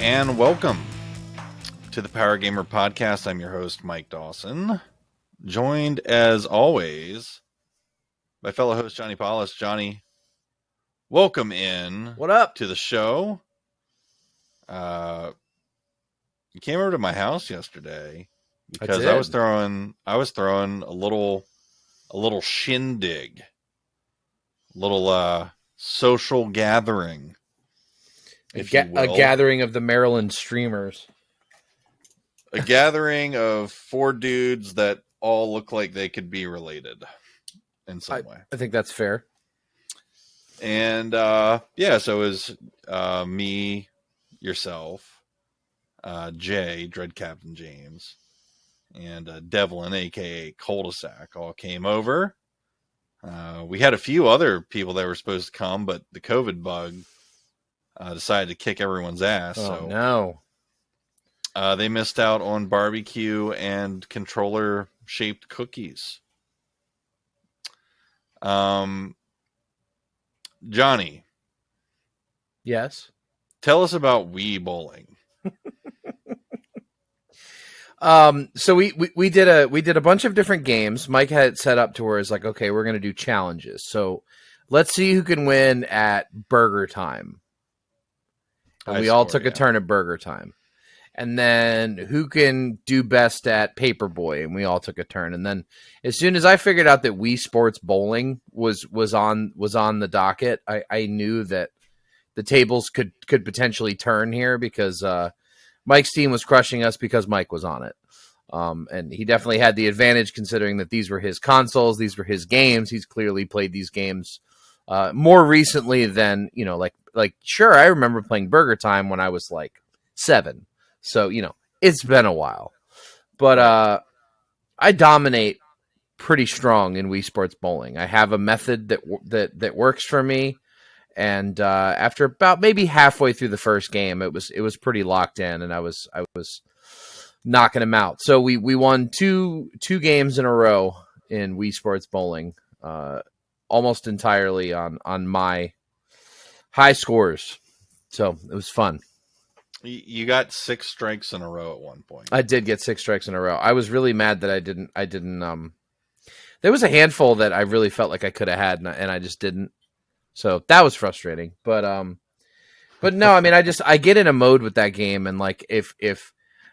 and welcome to the Power Gamer Podcast. I'm your host, Mike Dawson, joined as always by fellow host Johnny Paulus. Johnny, welcome in. What up? To the show. You came over to my house yesterday because I was throwing a little shindig, social gathering. A gathering of the Maryland streamers. A gathering of four dudes that all look like they could be related in some way. I think that's fair. And so it was me, yourself, Jay, Dread Captain James, and Devlin, a.k.a. Cul-de-sac, all came over. We had a few other people that were supposed to come, but the COVID bug decided to kick everyone's ass. No. They missed out on barbecue and controller-shaped cookies. Johnny. Yes? Tell us about Wii Bowling. So we did a bunch of different games. Mike had it set up to where it's like, okay, we're going to do challenges. So let's see who can win at Burger Time. And we all took a turn at Burger Time. And then who can do best at Paperboy? And we all took a turn. And then as soon as I figured out that Wii Sports Bowling was on the docket, I knew that the tables could potentially turn here because Mike's team was crushing us because Mike was on it. And he definitely had the advantage considering that these were his consoles, these were his games. He's clearly played these games more recently than, sure, I remember playing Burger Time when I was like 7. So, it's been a while. But I dominate pretty strong in Wii Sports Bowling. I have a method that works for me. And after about maybe halfway through the first game, it was pretty locked in, and I was knocking him out. So we won two games in a row in Wii Sports Bowling, almost entirely on my high scores. So it was fun. You got 6 strikes in a row at one point. I did get 6 strikes in a row. I was really mad that I didn't. There was a handful that I really felt like I could have had, and I just didn't. So that was frustrating, but no, I mean, I get in a mode with that game. And like, if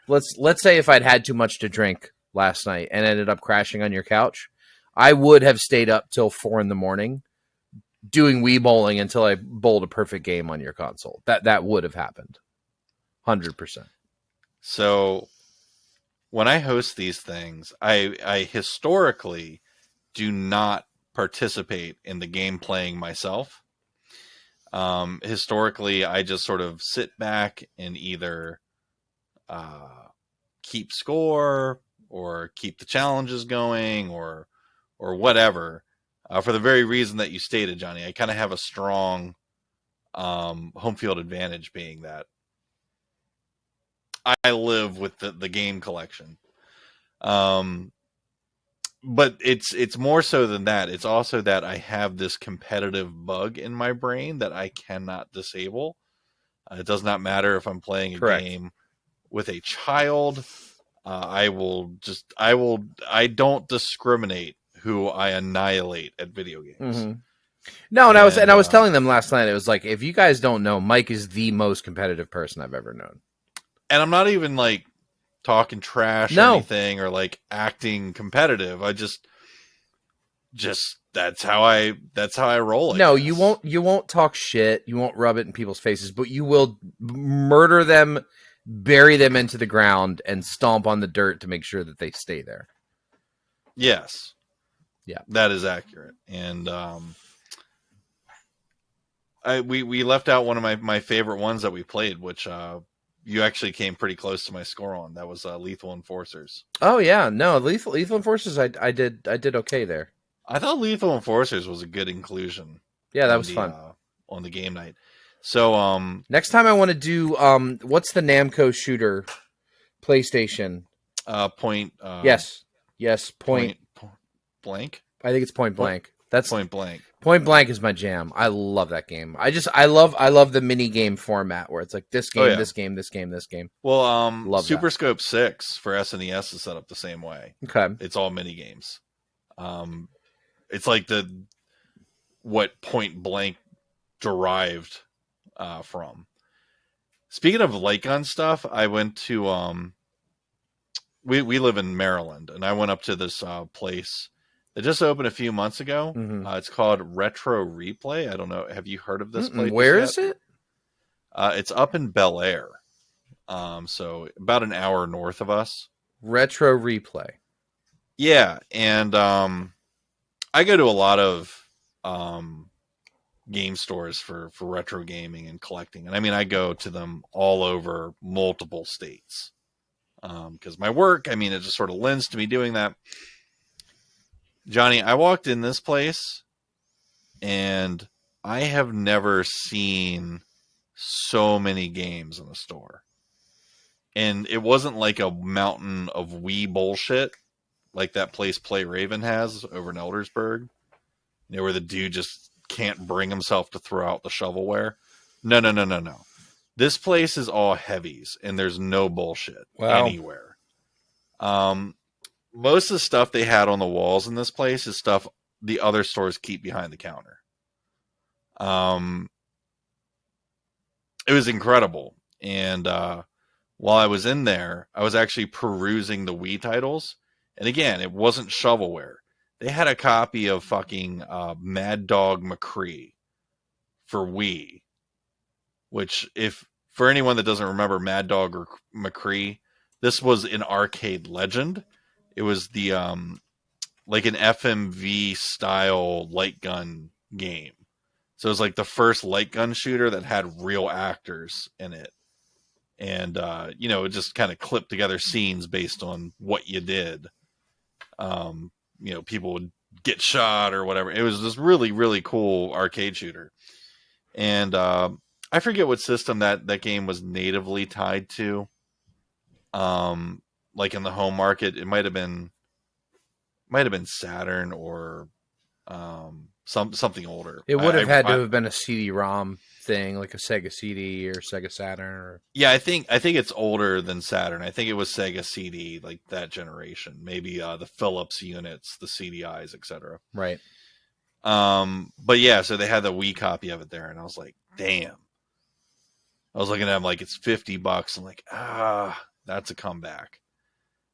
let's say if I'd had too much to drink last night and ended up crashing on your couch, I would have stayed up till 4 a.m. doing Wii bowling until I bowled a perfect game on your console. That would have happened. 100%. So when I host these things, I historically do not participate in the game playing myself. Historically, I just sort of sit back and either keep score or keep the challenges going or whatever. For the very reason that you stated, Johnny, I kind of have a strong home field advantage, being that I live with the game collection. But it's more so than that. It's also that I have this competitive bug in my brain that I cannot disable. It does not matter if I'm playing a game with a child. I don't discriminate who I annihilate at video games. Mm-hmm. No, and I was telling them last night, it was like, if you guys don't know, Mike is the most competitive person I've ever known. And I'm not even like talking trash or anything or like acting competitive. I just that's how I roll. No, you won't talk shit. You won't rub it in people's faces, but you will murder them, bury them into the ground, and stomp on the dirt to make sure that they stay there. Yes. Yeah. That is accurate. And we left out one of my favorite ones that we played, which you actually came pretty close to my score on. That was Lethal Enforcers. Oh yeah, no, Lethal Enforcers. I did okay there. I thought Lethal Enforcers was a good inclusion. Yeah, that was fun on the game night. So next time I want to do what's the Namco shooter PlayStation? Point. Yes, Point Blank. I think it's Point Blank. That's Point Blank. Point Blank is my jam. I love that game. I love the mini game format where it's like this game, Oh, yeah. this game, this game, this game. Well, Love Super Scope 6 for SNES is set up the same way. Okay. It's all mini games. It's like what Point Blank derived from. Speaking of light gun stuff, I went to we live in Maryland, and I went up to this place that just opened a few months ago. Mm-hmm. It's called Retro Replay. I don't know. Have you heard of this place? Where is it? It's up in Bel Air. So about an hour north of us. Retro Replay. Yeah, and I go to a lot of game stores for retro gaming and collecting. And I mean, I go to them all over multiple states. Because my work, I mean, it just sort of lends to me doing that. Johnny, I walked in this place and I have never seen so many games in a store. And it wasn't like a mountain of Wii bullshit like that place Play Raven has over in Eldersburg. You know, where the dude just can't bring himself to throw out the shovelware. No. This place is all heavies and there's no bullshit anywhere. Most of the stuff they had on the walls in this place is stuff the other stores keep behind the counter. It was incredible. And while I was in there, I was actually perusing the Wii titles. And again, it wasn't shovelware. They had a copy of fucking Mad Dog McCree for Wii. Which, if for anyone that doesn't remember Mad Dog or McCree, this was an arcade legend. It was the like an FMV style light gun game. So it was like the first light gun shooter that had real actors in it. And you know, it just kind of clipped together scenes based on what you did. You know, people would get shot or whatever. It was this really, really cool arcade shooter. And I forget what system that game was natively tied to. Like in the home market, it might have been Saturn or something older. It would have had to have been a CD-ROM thing, like a Sega CD or Sega Saturn. Or... Yeah, I think it's older than Saturn. I think it was Sega CD, like that generation. Maybe the Philips units, the CDIs, etc. Right. But yeah, so they had the Wii copy of it there, and I was like, damn. I was looking at them like it's $50. I'm like, that's a comeback.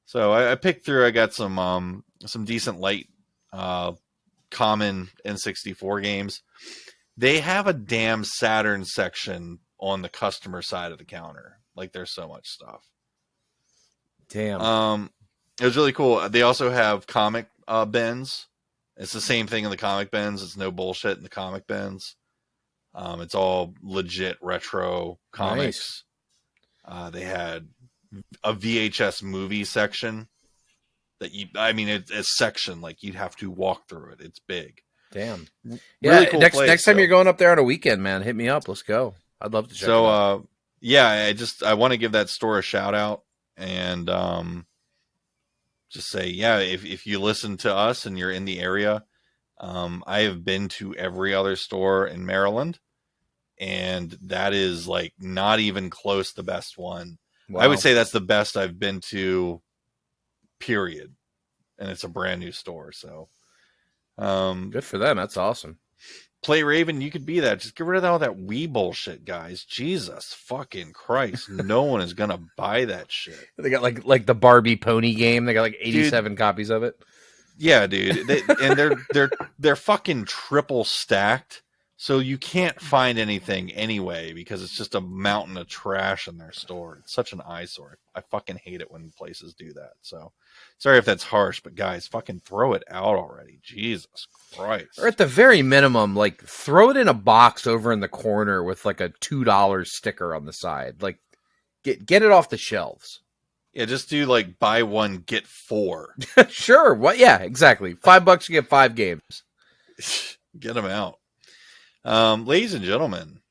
So I picked through. I got some decent light common N64 games. They have a damn Saturn section on the customer side of the counter. Like there's so much stuff. Damn. It was really cool. They also have comic bins. It's the same thing in the comic bins. It's no bullshit in the comic bins. It's all legit retro comics. Nice. They had a VHS movie section that it's a section like you'd have to walk through it. It's big. Damn. Really yeah. cool Next time you're going up there on a weekend, man, hit me up. Let's go. I'd love to check it out. Yeah, I want to give that store a shout out and just say, yeah, if you listen to us and you're in the area, I have been to every other store in Maryland, and that is like not even close the best one. Wow. I would say that's the best I've been to, period. And it's a brand new store, so good for them. That's awesome. Play Raven, you could be that. Just get rid of all that Wii bullshit, guys. Jesus fucking Christ. No one is gonna buy that shit. They got like the Barbie pony game. They got like 87 copies of it. Yeah, dude. They're fucking triple stacked. So you can't find anything anyway because it's just a mountain of trash in their store. It's such an eyesore. I fucking hate it when places do that. So sorry if that's harsh, but guys, fucking throw it out already. Jesus Christ. Or at the very minimum, like throw it in a box over in the corner with like a $2 sticker on the side. Like get it off the shelves. Yeah, just do like buy one, get 4. Sure. What? Yeah, exactly. $5 you get 5 games. Get them out. Ladies and gentlemen,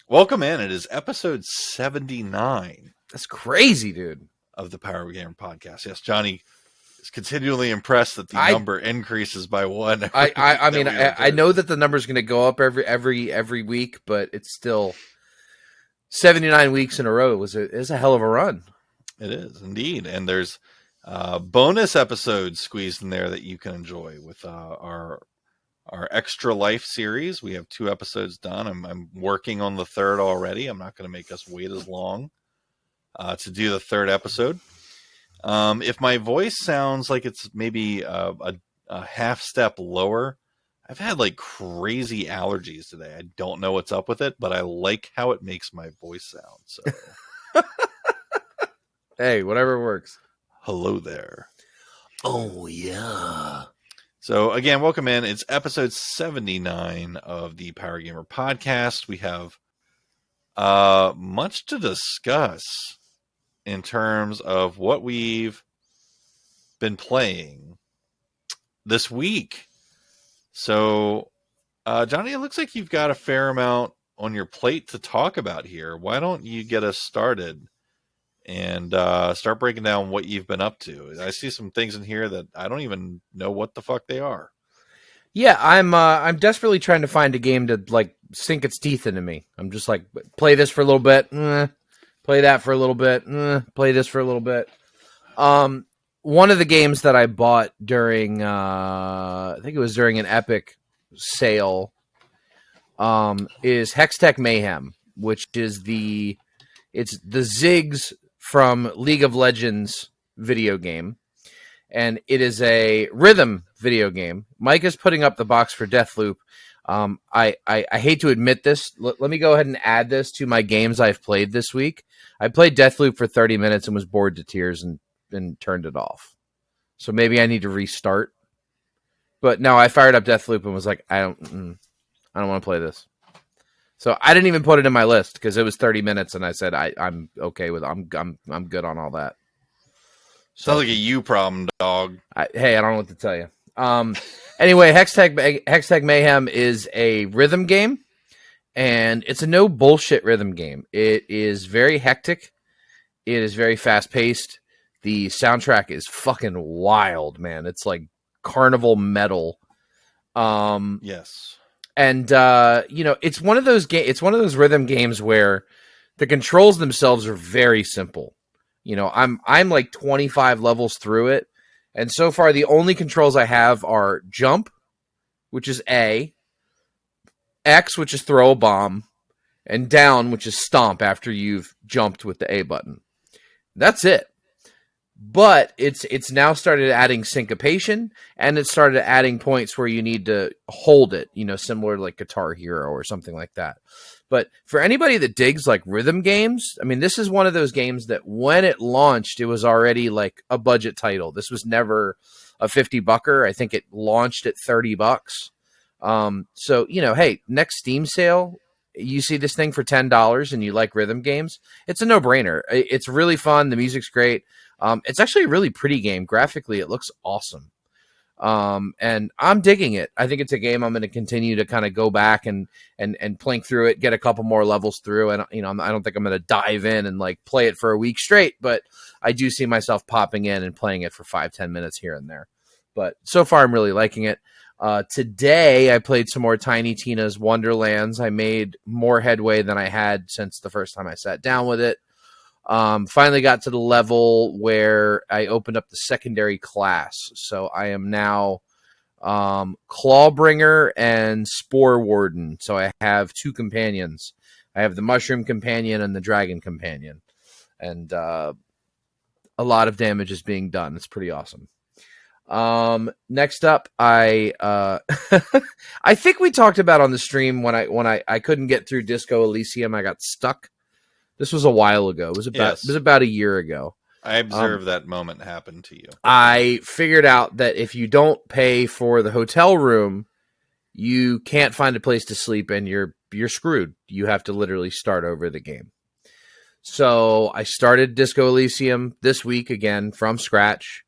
welcome in. It is episode 79. That's crazy, dude. Of the Power Gamer podcast. Yes, Johnny continually impressed that the number increases by one. I mean, I know that the number is going to go up every week, but it's still 79 weeks in a row. Is a hell of a run. It is indeed, and there's bonus episodes squeezed in there that you can enjoy with our Extra Life series. We have 2 episodes done. I'm working on the 3rd already. I'm not going to make us wait as long to do the 3rd episode. If my voice sounds like it's maybe a half step lower, I've had like crazy allergies today. I don't know what's up with it, but I like how it makes my voice sound. So, hey, whatever works. Hello there. Oh yeah. So again, welcome in. It's episode 79 of the Power Gamer podcast. We have much to discuss in terms of what we've been playing this week. So, Johnny, it looks like you've got a fair amount on your plate to talk about here. Why don't you get us started and start breaking down what you've been up to? I see some things in here that I don't even know what the fuck they are. Yeah, I'm desperately trying to find a game to like sink its teeth into me. I'm just like, play this for a little bit, play that for a little bit, play this for a little bit. One of the games that I bought during, I think it was during an Epic sale, is Hextech Mayhem, which is it's the Ziggs from League of Legends video game, and it is a rhythm video game. Mike is putting up the box for Deathloop. I hate to admit this. Let me go ahead and add this to my games I've played this week. I played Deathloop for 30 minutes and was bored to tears and turned it off. So maybe I need to restart. But no, I fired up Deathloop and was like, I don't want to play this. So I didn't even put it in my list because it was 30 minutes, and I said I'm okay with I'm good on all that. So, sounds like a you problem, dog. I don't know what to tell you. Anyway, Hextech Mayhem is a rhythm game, and it's a no bullshit rhythm game. It is very hectic. It is very fast paced. The soundtrack is fucking wild, man. It's like carnival metal. Yes. And it's one of those it's one of those rhythm games where the controls themselves are very simple. I'm like 25 levels through it, and so far the only controls I have are jump, which is A, X, which is throw a bomb, and down, which is stomp after you've jumped with the A button. That's it. But it's now started adding syncopation, and it started adding points where you need to hold it, similar to like Guitar Hero or something like that. But for anybody that digs like rhythm games, I mean, this is one of those games that when it launched, it was already like a budget title. This was never a $50. I think it launched at $30. So, hey, next Steam sale, you see this thing for $10 and you like rhythm games, it's a no-brainer. It's really fun. The music's great. It's actually a really pretty game. Graphically, it looks awesome. And I'm digging it. I think it's a game I'm going to continue to kind of go back and plink through it, get a couple more levels through. And, I don't think I'm going to dive in and like play it for a week straight, but I do see myself popping in and playing it for 5-10 minutes here and there. But so far, I'm really liking it. Today, I played some more Tiny Tina's Wonderlands. I made more headway than I had since the first time I sat down with it. Finally got to the level where I opened up the secondary class. So I am now Clawbringer and Spore Warden. So I have 2 companions. I have the Mushroom Companion and the Dragon Companion. And a lot of damage is being done. It's pretty awesome. Next up, I I think we talked about on the stream when I couldn't get through Disco Elysium. I got stuck. This was a while ago. It was about a year ago. I observed that moment happen to you. I figured out that if you don't pay for the hotel room, you can't find a place to sleep, and you're screwed. You have to literally start over the game. So I started Disco Elysium this week again from scratch.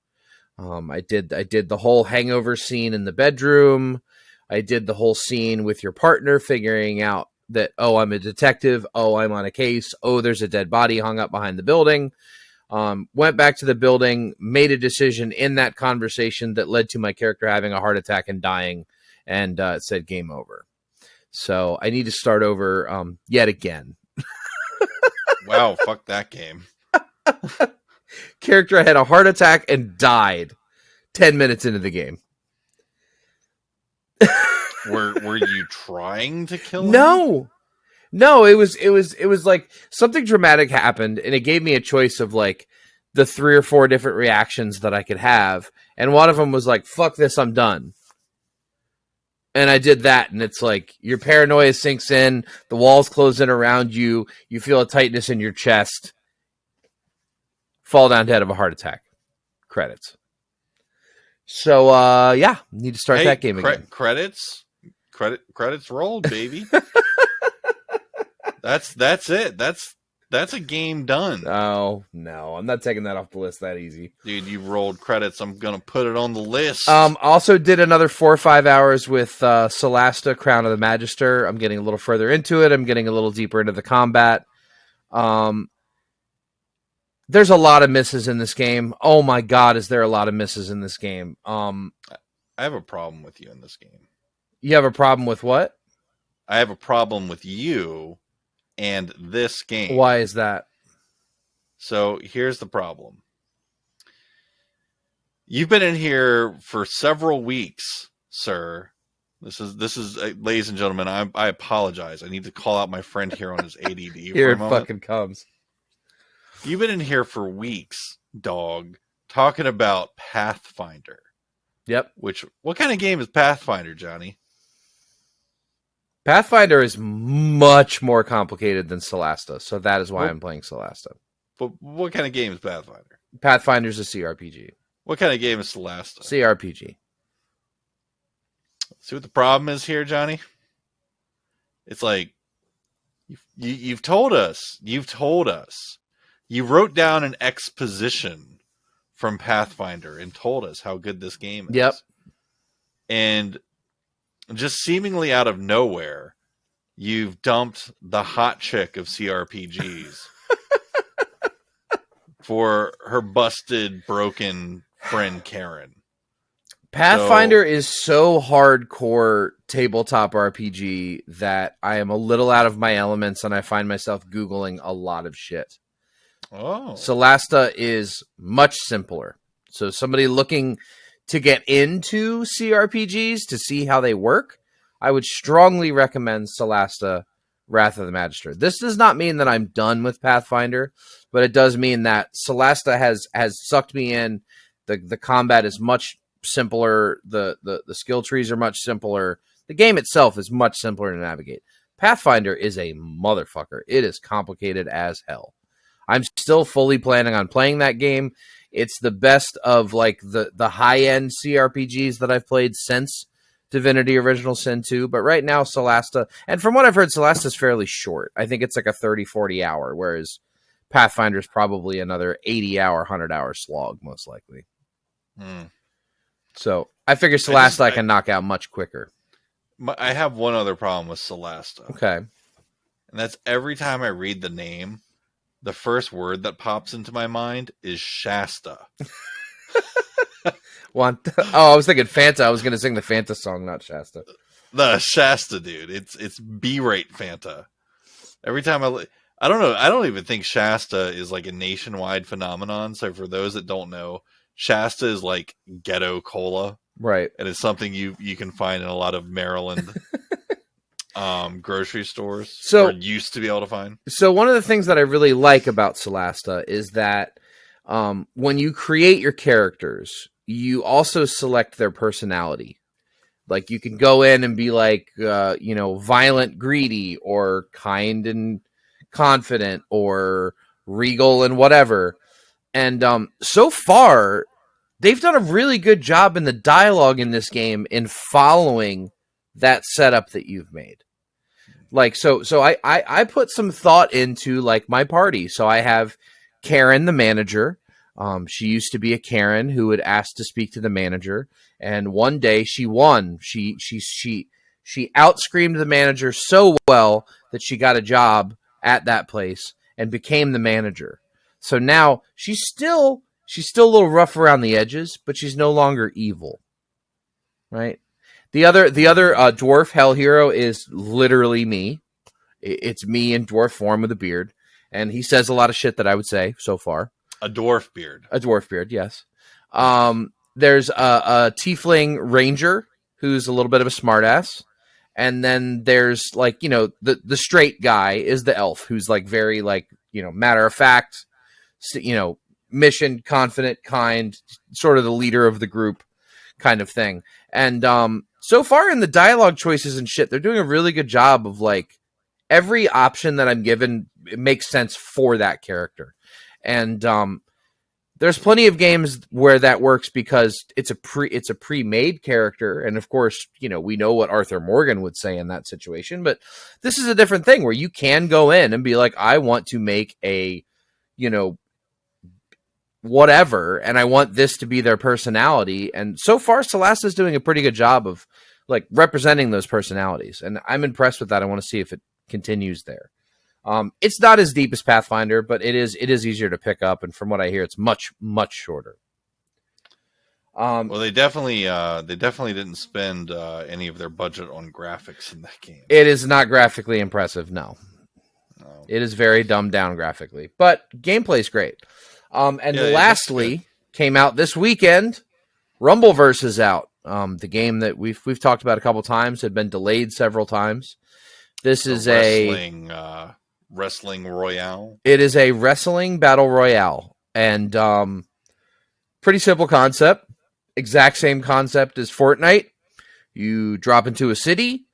I did the whole hangover scene in the bedroom. I did the whole scene with your partner figuring out that, oh, I'm a detective. Oh, I'm on a case. Oh, there's a dead body hung up behind the building. Went back to the building, made a decision in that conversation that led to my character having a heart attack and dying, and it said game over. So I need to start over yet again. Wow, fuck that game. Character had a heart attack and died 10 minutes into the game. Were you trying to kill him? No, it was like something dramatic happened, and it gave me a choice of like the 3 or 4 different reactions that I could have, and one of them was like, "Fuck this, I'm done." And I did that, and it's like your paranoia sinks in, the walls close in around you, you feel a tightness in your chest, fall down dead of a heart attack. Credits. So yeah, need to start that game again. Credits rolled, baby. That's it. That's a game done. Oh no, I'm not taking that off the list that easy. Dude, you rolled credits. I'm gonna put it on the list. Also did another 4 or 5 hours with Solasta, Crown of the Magister. I'm getting a little further into it. I'm getting a little deeper into the combat. There's a lot of misses in this game. Oh my god, is there a lot of misses in this game? I have a problem with you in this game. You have a problem with what? I have a problem with you and this game. Why is that? So here's the problem. You've been in here for several weeks, sir. This is ladies and gentlemen, I apologize. I need to call out my friend here on his ADD. Here it fucking comes. You've been in here for weeks, dog, talking about Pathfinder. Yep. What kind of game is Pathfinder, Johnny? Pathfinder is much more complicated than Solasta, so that is why I'm playing Solasta. But what kind of game is Pathfinder? Pathfinder's a CRPG. What kind of game is Solasta? CRPG. See what the problem is here, Johnny? It's like you've told us. You wrote down an exposition from Pathfinder and told us how good this game is. Yep. And just seemingly out of nowhere, you've dumped the hot chick of CRPGs for her busted, broken friend Karen. Pathfinder is so hardcore tabletop RPG that I am a little out of my elements and I find myself Googling a lot of shit. Oh. Solasta is much simpler. So somebody looking to get into CRPGs to see how they work, I would strongly recommend Solasta, Wrath of the Magister. This does not mean that I'm done with Pathfinder, but it does mean that Solasta has sucked me in. The combat is much simpler. The skill trees are much simpler. The game itself is much simpler to navigate. Pathfinder is a motherfucker. It is complicated as hell. I'm still fully planning on playing that game. It's the best of like the high-end CRPGs that I've played since Divinity Original Sin 2. But right now, Solasta, and from what I've heard, Solasta is fairly short. I think it's like a 30, 40 hour, whereas Pathfinder is probably another 80 hour, 100 hour slog, most likely. So I figure Solasta I can knock out much quicker. I have one other problem with Solasta. Okay. And that's every time I read the name, the first word that pops into my mind is Shasta. I was thinking Fanta. I was going to sing the Fanta song, not Shasta. The Shasta, dude. It's B-rate Fanta. Every time I don't know. I don't even think Shasta is like a nationwide phenomenon. So for those that don't know, Shasta is like ghetto cola. Right. And it's something you can find in a lot of Maryland grocery stores. So or used to be able to find. So one of the things that I really like about Solasta is that when you create your characters, you also select their personality. Like you can go in and be like, violent, greedy, or kind and confident, or regal and whatever. And so far, they've done a really good job in the dialogue in this game in following that setup that you've made. Like, so I put some thought into like my party. So I have Karen, the manager. She used to be a Karen who would ask to speak to the manager. And one day she won. She outscreamed the manager so well that she got a job at that place and became the manager. So now she's still a little rough around the edges, but she's no longer evil, right? The other dwarf hell hero is literally me. It's me in dwarf form with a beard, and he says a lot of shit that I would say so far. A dwarf beard. A dwarf beard, yes. There's a tiefling ranger who's a little bit of a smartass. And then there's like, the straight guy is the elf who's like very like, matter of fact, mission confident, kind, sort of the leader of the group kind of thing. And so far in the dialogue choices and shit, they're doing a really good job of like every option that I'm given, it makes sense for that character. And there's plenty of games where that works because it's a pre-made character, and of course, we know what Arthur Morgan would say in that situation. But this is a different thing where you can go in and be like, I want to make a, whatever, and I want this to be their personality. And so far, Solasta is doing a pretty good job of like representing those personalities, and I'm impressed with that. I want to see if it continues there. It's not as deep as Pathfinder, but it is easier to pick up, and from what I hear, it's much, much shorter. Well, they definitely didn't spend any of their budget on graphics in that game. It is not graphically impressive, no. It is very dumbed down graphically, but gameplay's great. Lastly, came out this weekend, Rumbleverse is out. The game that we've talked about a couple times, had been delayed several times. This is wrestling royale. It is a wrestling battle royale, and pretty simple concept. Exact same concept as Fortnite. You drop into a city.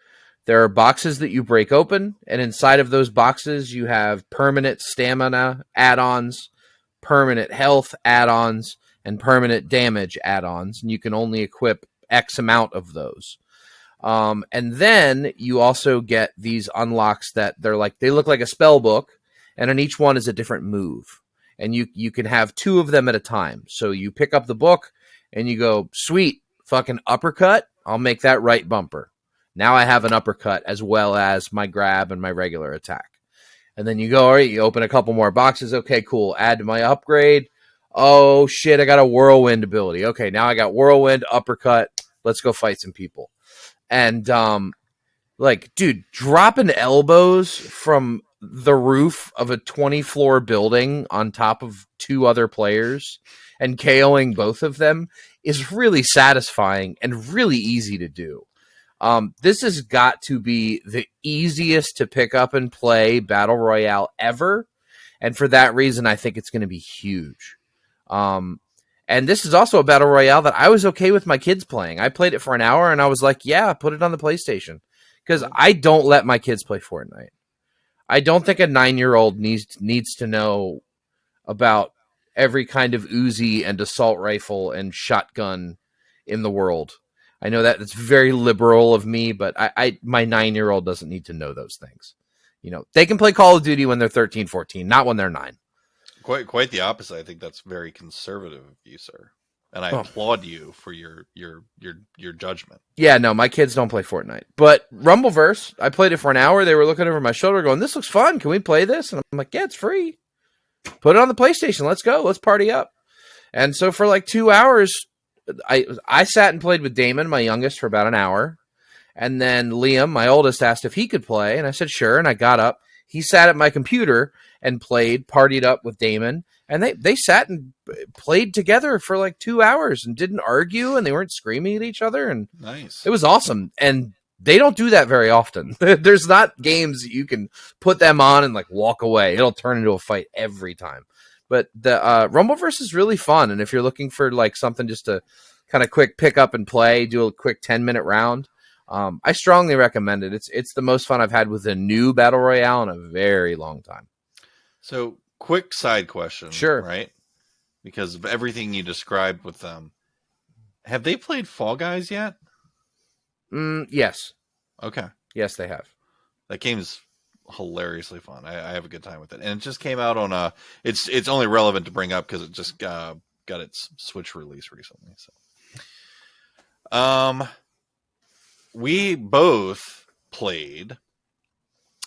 There are boxes that you break open, and inside of those boxes, you have permanent stamina add-ons, permanent health add-ons, and permanent damage add-ons, and you can only equip X amount of those. And then you also get these unlocks that they look like a spell book, and on each one is a different move. And you can have 2 of them at a time. So you pick up the book and you go, sweet, fucking uppercut. I'll make that right bumper. Now I have an uppercut as well as my grab and my regular attack. And then you go, all right, you open a couple more boxes. Okay, cool. Add to my upgrade. Oh shit, I got a whirlwind ability. Okay, now I got whirlwind, uppercut. Let's go fight some people. And, dude, dropping elbows from the roof of a 20-floor building on top of 2 other players and KOing both of them is really satisfying and really easy to do. This has got to be the easiest to pick up and play battle royale ever. And for that reason, I think it's going to be huge. And this is also a battle royale that I was okay with my kids playing. I played it for an hour, and I was like, yeah, put it on the PlayStation. Because I don't let my kids play Fortnite. I don't think a 9-year-old needs to know about every kind of Uzi and assault rifle and shotgun in the world. I know that it's very liberal of me, but my 9-year-old doesn't need to know those things. They can play Call of Duty when they're 13, 14, not when they're 9. Quite the opposite. I think that's very conservative of you, sir. And I applaud you for your judgment. Yeah, no, my kids don't play Fortnite. But Rumbleverse, I played it for an hour. They were looking over my shoulder going, this looks fun. Can we play this? And I'm like, yeah, it's free. Put it on the PlayStation. Let's go. Let's party up. And so for like 2 hours, I sat and played with Damon, my youngest, for about an hour. And then Liam, my oldest, asked if he could play. And I said, sure. And I got up. He sat at my computer and partied up with Damon. And they sat and played together for like 2 hours and didn't argue, and they weren't screaming at each other. And nice. It was awesome. And they don't do that very often. There's not games that you can put them on and like walk away. It'll turn into a fight every time. But the Rumbleverse is really fun. And if you're looking for like something just to kind of quick pick up and play, do a quick 10-minute round, I strongly recommend it. It's the most fun I've had with a new battle royale in a very long time. So, quick side question. Sure. Right? Because of everything you described with them, have they played Fall Guys yet? Yes. Okay. Yes, they have. That game's hilariously fun. I have a good time with it. And it just came out on it's only relevant to bring up because it just got its Switch release recently. So, we both played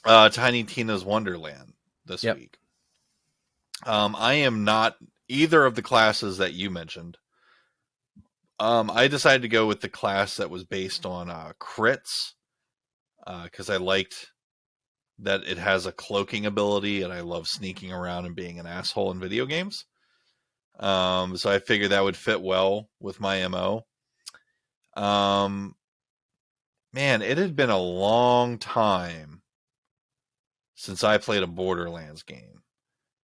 Tiny Tina's Wonderland this week. I am not either of the classes that you mentioned. I decided to go with the class that was based on crits because I liked that it has a cloaking ability, and I love sneaking around and being an asshole in video games. So I figured that would fit well with my MO. Man, it had been a long time since I played a Borderlands game.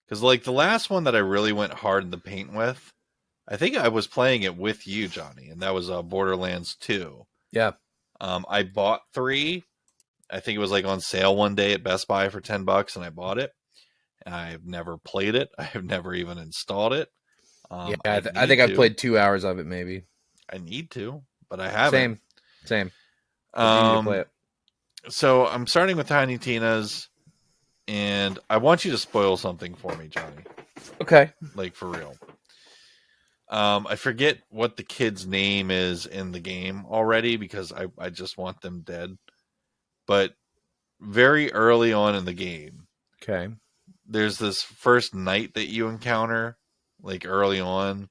Because, like, the last one that I really went hard in the paint with, I think I was playing it with you, Johnny, and that was Borderlands 2. Yeah. I bought 3. I think it was, like, on sale one day at Best Buy for $10, and I bought it. And I've never played it. I've never even installed it. Yeah, I think I've played 2 hours of it, maybe. I need to, but I haven't. Same. I need to play it. So I'm starting with Tiny Tina's, and I want you to spoil something for me, Johnny. Okay. Like, for real. I forget what the kid's name is in the game already because I just want them dead. But very early on in the game, okay, there's this first knight that you encounter, like, early on,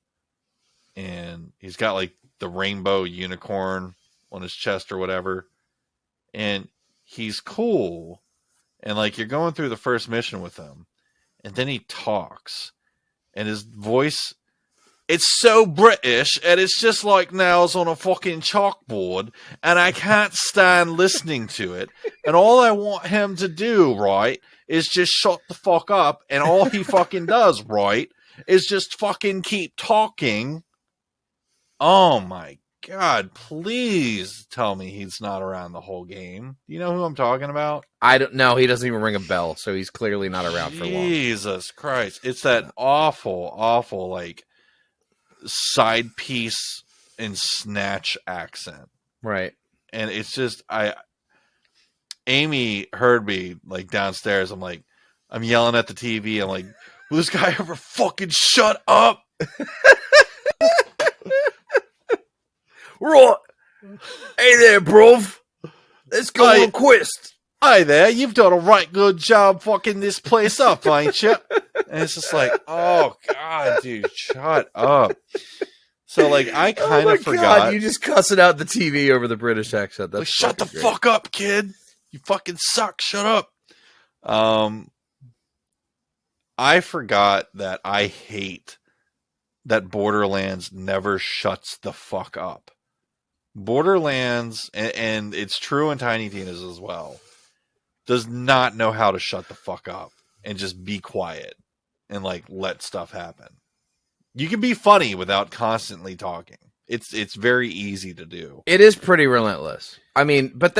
and he's got, like, the rainbow unicorn on his chest or whatever, and he's cool, and, like, you're going through the first mission with him, and then he talks, and his voice, it's so British, and it's just like nails on a fucking chalkboard, and I can't stand listening to it, and all I want him to do, right, is just shut the fuck up, and all he fucking does, right, is just fucking keep talking. Oh my God, please tell me he's not around the whole game. Do you know who I'm talking about? I don't know. He doesn't even ring a bell, so he's clearly not around for long. Jesus Christ. It's that awful, like, side piece and snatch accent. Right. And it's just, Amy heard me, like, downstairs. I'm yelling at the TV. I'm like, will this guy ever fucking shut up? Right. Hey there, bruv. Let's go on a quest. Hi there. You've done a right good job fucking this place up, ain't you? And it's just like, oh, God, dude, shut up. So, like, I kind of forgot. God, you just cussing out the TV over the British accent. That's like, shut the fuck up, kid. You fucking suck. Shut up. I forgot that I hate that Borderlands never shuts the fuck up. Borderlands, and it's true in Tiny Tina's as well, does not know how to shut the fuck up and just be quiet and, like, let stuff happen. You can be funny without constantly talking. It's very easy to do. It is pretty relentless. I mean, but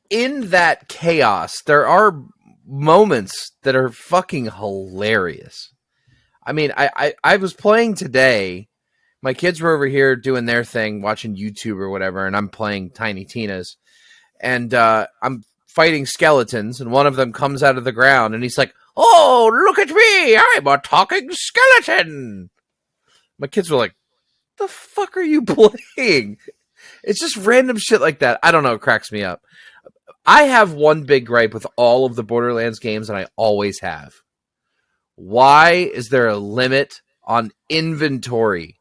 in that chaos, there are moments that are fucking hilarious. I mean, I was playing today. My kids were over here doing their thing, watching YouTube or whatever, and I'm playing Tiny Tina's. And I'm fighting skeletons, and one of them comes out of the ground, and he's like, "Oh, look at me! I'm a talking skeleton!" My kids were like, "The fuck are you playing?" It's just random shit like that. I don't know. It cracks me up. I have one big gripe with all of the Borderlands games, and I always have. Why is there a limit on inventory?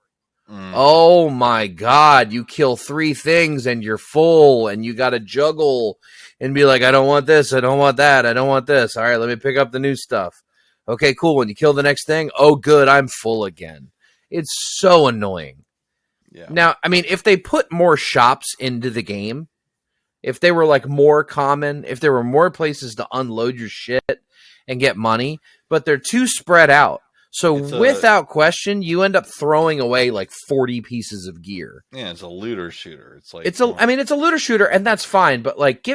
Oh my God, you kill 3 things and you're full and you got to juggle and be like, I don't want this, I don't want that, I don't want this. All right, let me pick up the new stuff. Okay, cool. When you kill the next thing, oh good, I'm full again. It's so annoying. Yeah. Now, I mean, if they put more shops into the game, if they were like more common, if there were more places to unload your shit and get money, but they're too spread out. So without question, you end up throwing away like 40 pieces of gear. Yeah, it's a looter shooter. It's like it's a looter shooter, and that's fine. But like,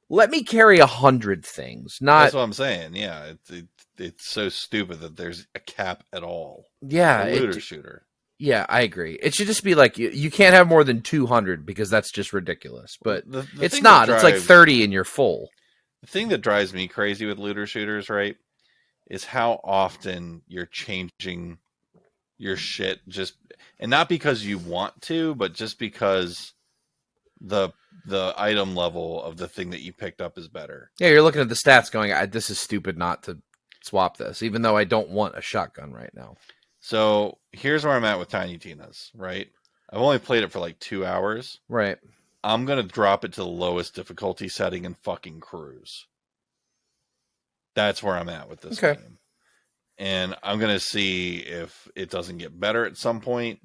let me carry 100 things. That's what I'm saying. Yeah, it's so stupid that there's a cap at all. Yeah, it's a looter shooter. Yeah, I agree. It should just be like you can't have more than 200 because that's just ridiculous. But it's not. It's like 30 and you're full. The thing that drives me crazy with looter shooters, right, is how often you're changing your shit and not because you want to, but just because the item level of the thing that you picked up is better. Yeah, you're looking at the stats going, this is stupid not to swap this, even though I don't want a shotgun right now. So here's where I'm at with Tiny Tina's, right? I've only played it for like 2 hours. Right. I'm going to drop it to the lowest difficulty setting and fucking cruise. That's where I'm at with this game. And I'm going to see if it doesn't get better at some point.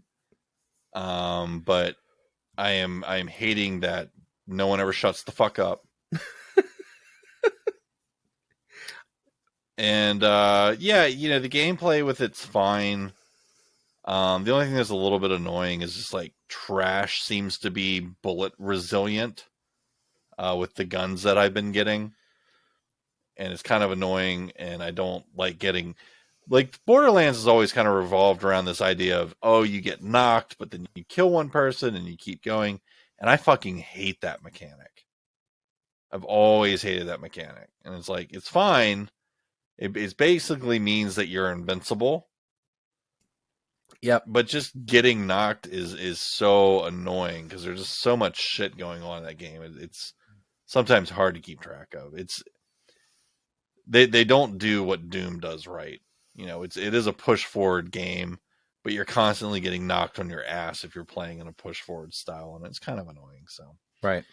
But I am hating that no one ever shuts the fuck up. And yeah, you know, the gameplay with it's fine. The only thing that's a little bit annoying is just like trash seems to be bullet resilient with the guns that I've been getting. And it's kind of annoying, and I don't like getting... Like, Borderlands has always kind of revolved around this idea of, oh, you get knocked, but then you kill one person and you keep going. And I fucking hate that mechanic. I've always hated that mechanic. And it's like, it's fine. It basically means that you're invincible. Yep. But just getting knocked is so annoying because there's just so much shit going on in that game. It's sometimes hard to keep track of. They don't do what Doom does right. You know, it is a push forward game, but you're constantly getting knocked on your ass if you're playing in a push forward style, and it's kind of annoying. So right.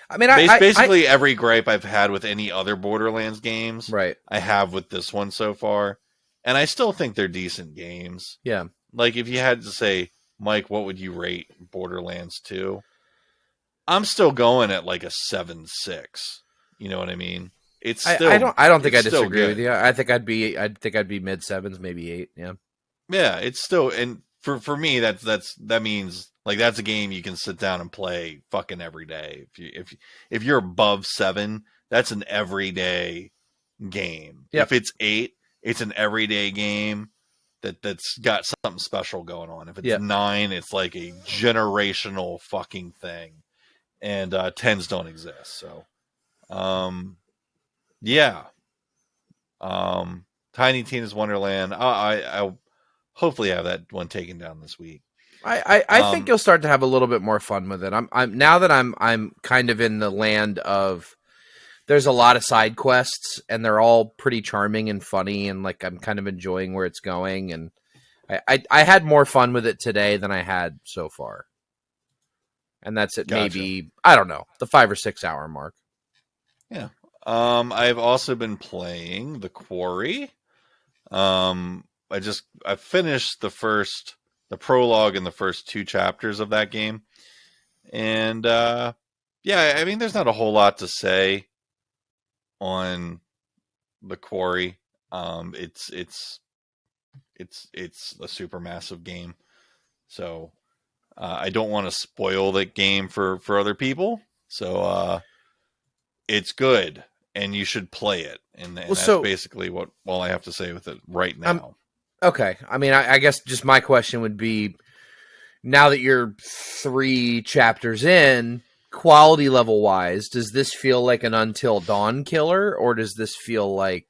I mean, basically every gripe I've had with any other Borderlands games, right, I have with this one so far, and I still think they're decent games. Yeah. Like if you had to say, Mike, what would you rate Borderlands 2? I'm still going at like a 7.6. You know what I mean? It's still. I don't think I disagree good. with you. I think I'd be mid 7s, maybe 8. Yeah. Yeah, it's still, and for me that means like that's a game you can sit down and play fucking every day. If you're above 7, that's an everyday game. Yep. If it's 8, it's an everyday game that's got something special going on. If it's 9, it's like a generational fucking thing. And 10s don't exist. So yeah. Tiny Tina's Wonderland. I'll hopefully have that one taken down this week. I think you'll start to have a little bit more fun with it. I'm now that I'm kind of in the land of there's a lot of side quests and they're all pretty charming and funny, and like I'm kind of enjoying where it's going, and I had more fun with it today than I had so far. And that's at maybe, I don't know, the 5 or 6 hour mark. Yeah. I've also been playing the Quarry. I finished the prologue and the first 2 chapters of that game. And, yeah, I mean, there's not a whole lot to say on the Quarry. It's a super massive game. So, I don't want to spoil the game for other people. So, it's good and you should play it. And that's basically what all I have to say with it right now. Okay. I mean, I guess just my question would be, now that you're 3 chapters in, quality level wise, does this feel like an Until Dawn killer, or does this feel like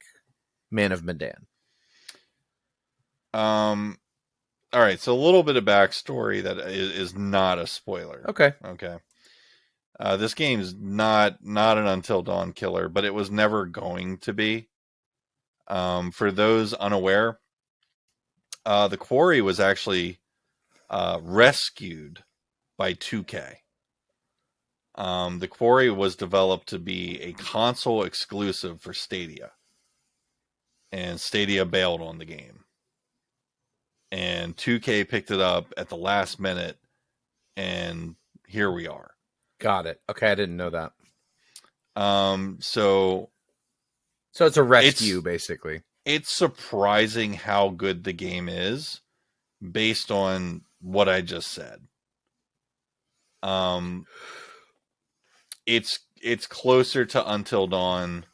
Man of Medan? All right. So a little bit of backstory that is not a spoiler. Okay. This game is not an Until Dawn killer, but it was never going to be. For those unaware, the Quarry was actually rescued by 2K. The Quarry was developed to be a console exclusive for Stadia, and Stadia bailed on the game. And 2K picked it up at the last minute, and here we are. Got it. Okay, I didn't know that. So it's a rescue, basically. It's surprising how good the game is based on what I just said. It's closer to Until Dawn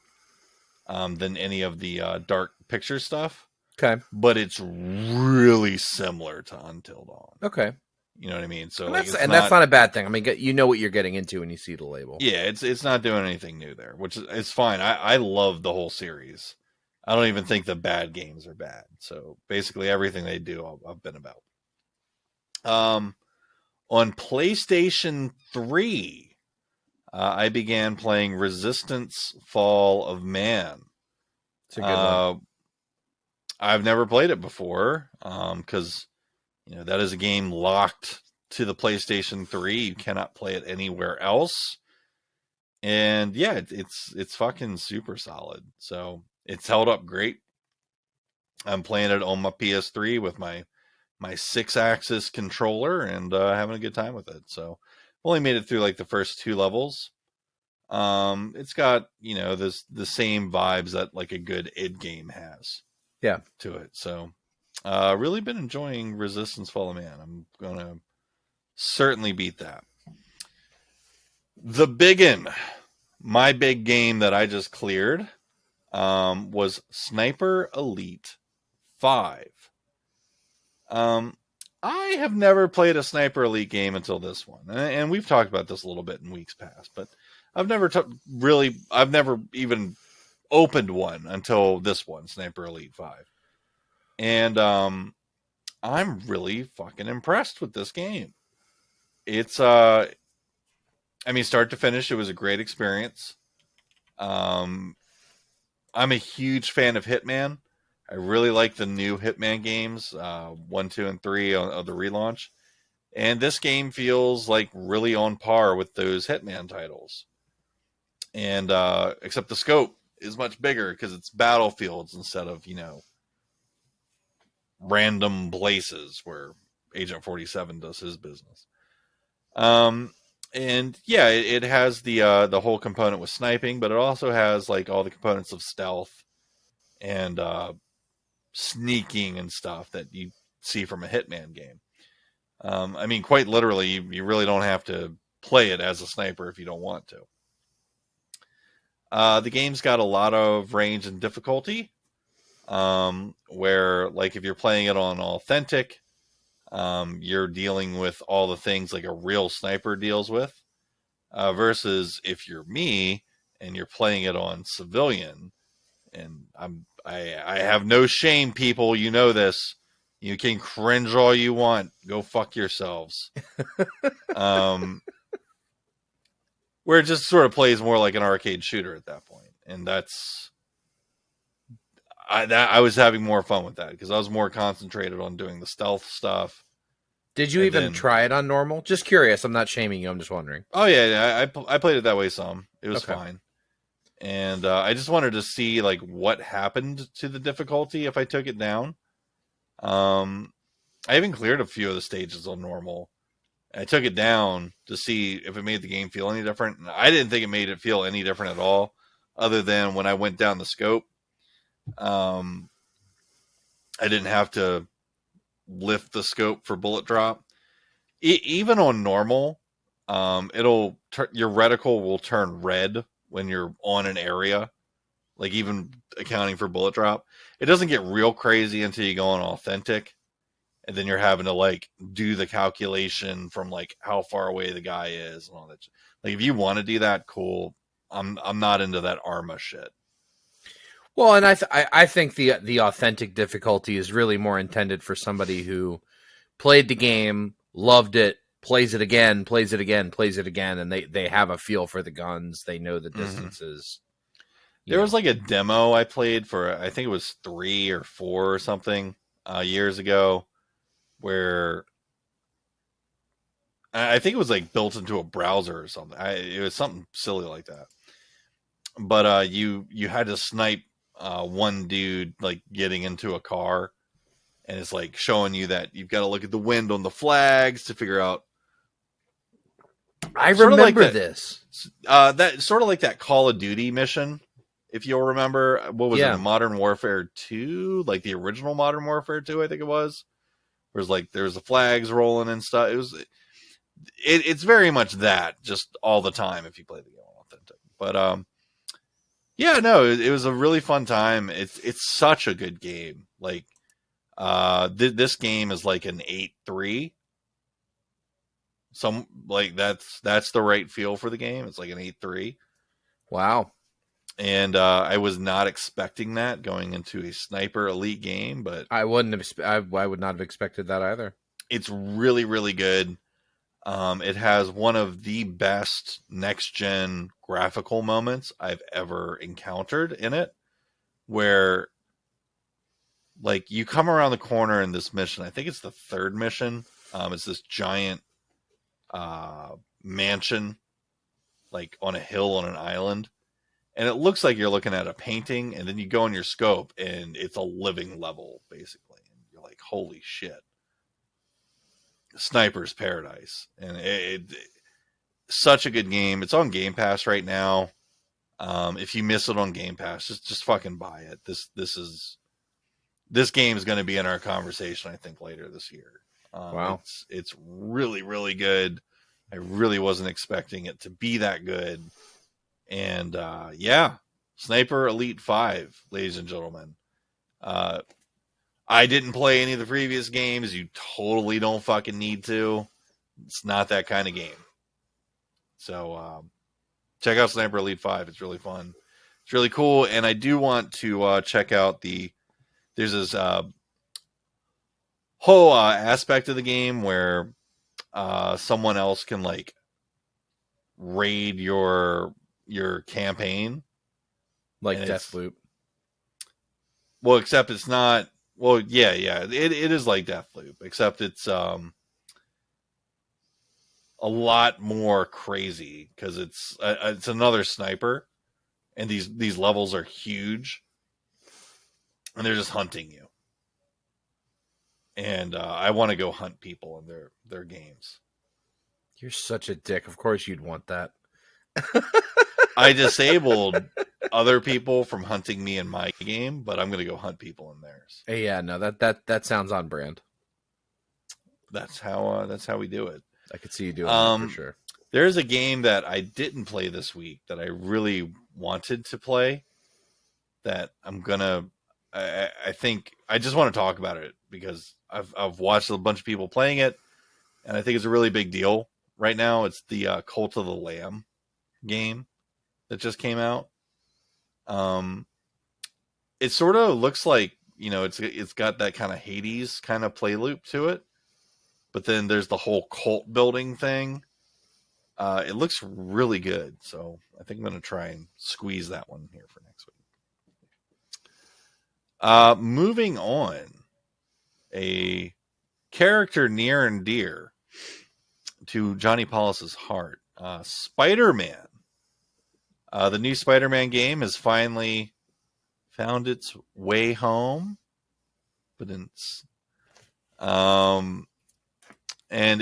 than any of the Dark Picture stuff. Okay. But it's really similar to Until Dawn. Okay. You know what I mean? So that's not a bad thing. I mean, you know what you're getting into when you see the label. Yeah, it's not doing anything new there, which is fine. I love the whole series. I don't even think the bad games are bad. So basically everything they do, I've been about. On PlayStation 3, I began playing Resistance: Fall of Man. It's a good one. I've never played it before, because that is a game locked to the PlayStation 3. You cannot play it anywhere else. And yeah, it's fucking super solid. So it's held up great. I'm playing it on my PS3 with my 6-axis controller and having a good time with it. So I've only made it through like the first 2 levels. It's got the same vibes that like a good id game has. Yeah. To it. So really been enjoying Resistance Fall of Man. I'm gonna certainly beat that. The biggin, my big game that I just cleared, was Sniper Elite 5. I have never played a Sniper Elite game until this one, and we've talked about this a little bit in weeks past, but I've never even opened one until this one, Sniper Elite 5. And I'm really fucking impressed with this game. It's start to finish, it was a great experience. I'm a huge fan of Hitman. I really like the new Hitman games, 1, 2, and 3 of the relaunch. And this game feels like really on par with those Hitman titles. And except the scope is much bigger because it's battlefields instead of, random places where Agent 47 does his business. And yeah, it has the whole component with sniping, but it also has like all the components of stealth and sneaking and stuff that you see from a Hitman game. Quite literally, you really don't have to play it as a sniper if you don't want to. The game's got a lot of range and difficulty, where like if you're playing it on authentic, you're dealing with all the things like a real sniper deals with, versus if you're me and you're playing it on civilian. And I have no shame, people. You know this. You can cringe all you want. Go fuck yourselves. Where it just sort of plays more like an arcade shooter at that point, and I was having more fun with that because I was more concentrated on doing the stealth stuff. Did you even try it on normal? Just curious. I'm not shaming you. I'm just wondering. Oh yeah, I played it that way some. It was fine. And I just wanted to see like what happened to the difficulty if I took it down. I even cleared a few of the stages on normal. I took it down to see if it made the game feel any different. And I didn't think it made it feel any different at all, other than when I went down the scope. I didn't have to lift the scope for bullet drop. Even on normal, your reticle will turn red when you're on an area, like even accounting for bullet drop. It doesn't get real crazy until you go on authentic, and then you're having to like do the calculation from like how far away the guy is and all that. Like if you want to do that, cool. I'm not into that Arma shit. Well, and I think the authentic difficulty is really more intended for somebody who played the game, loved it, plays it again, and they have a feel for the guns. They know the distances. There was like a demo I played for, I think it was 3 or 4 or something years ago, where I think it was like built into a browser or something. It was something silly like that. But you had to snipe one dude like getting into a car, and it's like showing you that you've got to look at the wind on the flags to figure out. I remember this. That sort of like that Call of Duty mission, if you'll remember. What was it? Modern Warfare 2, like the original Modern Warfare 2, I think it was. Where it's like there's the flags rolling and stuff. It's very much that, just all the time if you play the game on authentic. But yeah, no, it was a really fun time. It's such a good game. Like this game is like an 8.3. Some like that's the right feel for the game. It's like an 8.3. Wow. And I was not expecting that going into a Sniper Elite game, but I would not have expected that either. It's really, really good. It has one of the best next-gen graphical moments I've ever encountered in it, where like you come around the corner in this mission. I think it's the third mission. It's this giant mansion, like on a hill on an island, and it looks like you're looking at a painting. And then you go in your scope, and it's a living level basically. And you're like, holy shit, Sniper's Paradise, and it such a good game. It's on Game Pass right now. If you miss it on Game Pass, just fucking buy it. This game is going to be in our conversation, I think, later this year. Wow. It's really, really good. I really wasn't expecting it to be that good. And yeah, Sniper Elite 5, ladies and gentlemen. I didn't play any of the previous games. You totally don't fucking need to. It's not that kind of game. So check out Sniper Elite 5. It's really fun. It's really cool. And I do want to check out there's this whole aspect of the game where someone else can like raid your campaign. Like Deathloop. Well, except it's not. Well, yeah. It is like Deathloop, except it's a lot more crazy because it's another sniper, and these levels are huge, and they're just hunting you. And I want to go hunt people in their games. You're such a dick. Of course you'd want that. I disabled other people from hunting me in my game, but I'm going to go hunt people in theirs. Yeah, no, that sounds on brand. That's how we do it. I could see you doing that for sure. There's a game that I didn't play this week that I really wanted to play that I'm gonna. I think I just want to talk about it because I've watched a bunch of people playing it, and I think it's a really big deal right now. It's the Cult of the Lamb game that just came out. It sort of looks like, it's got that kind of Hades kind of play loop to it, but then there's the whole cult building thing. It looks really good, so I think I'm going to try and squeeze that one here for next week. Moving on, a character near and dear to Johnny Paulus's heart, Spiderman. The new Spider-Man game has finally found its way home, and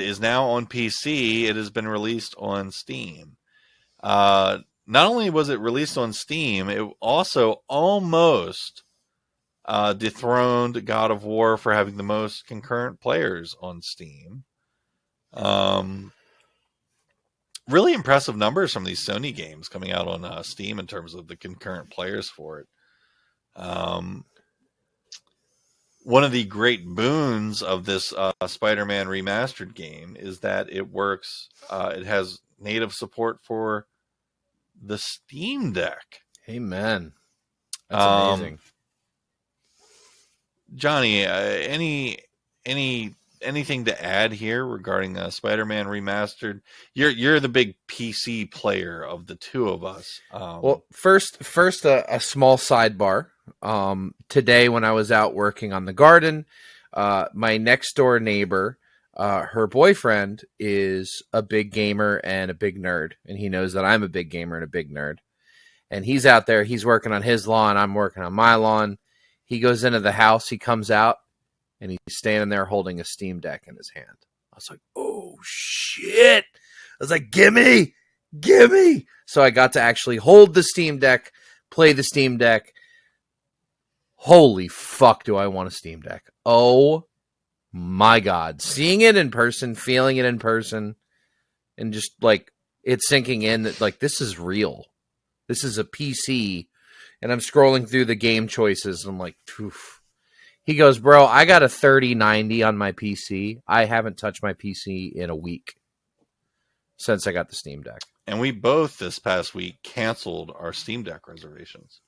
is now on PC. It has been released on Steam. Not only was it released on Steam, it also almost dethroned God of War for having the most concurrent players on Steam. Really impressive numbers from these Sony games coming out on Steam in terms of the concurrent players for it. One of the great boons of this Spider-Man remastered game is that it works. It has native support for the Steam Deck. Amen. That's amazing. Johnny, anything to add here regarding Spider-Man Remastered? You're the big PC player of the two of us. Well, first a small sidebar. Today when I was out working on the garden, my next door neighbor, her boyfriend is a big gamer and a big nerd, and he knows that I'm a big gamer and a big nerd. And he's out there, he's working on his lawn, I'm working on my lawn. He goes into the house, he comes out, and he's standing there holding a Steam Deck in his hand. I was like, oh, shit. I was like, gimme. So I got to actually hold the Steam Deck, play the Steam Deck. Holy fuck, do I want a Steam Deck. Oh, my God. Seeing it in person, feeling it in person, and just, like, it's sinking in that, like, this is real. This is a PC. And I'm scrolling through the game choices, and I'm like, oof. He goes, bro, I got a 3090 on my PC. I haven't touched my PC in a week since I got the Steam Deck. And we both this past week canceled our Steam Deck reservations.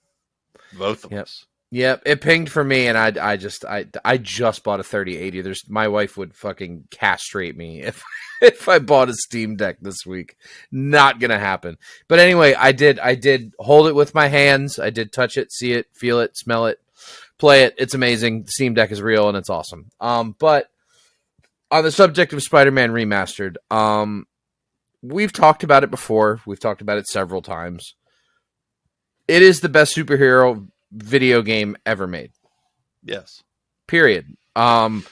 Both of us. Yep, it pinged for me, and I just bought a 3080. My wife would fucking castrate me if I bought a Steam Deck this week. Not gonna happen. But anyway, I did hold it with my hands. I did touch it, see it, feel it, smell it. Play it. It's amazing. The Steam Deck is real and it's awesome. But on the subject of Spider-Man Remastered, we've talked about it before. We've talked about it several times. It is the best superhero video game ever made. Yes. Period. A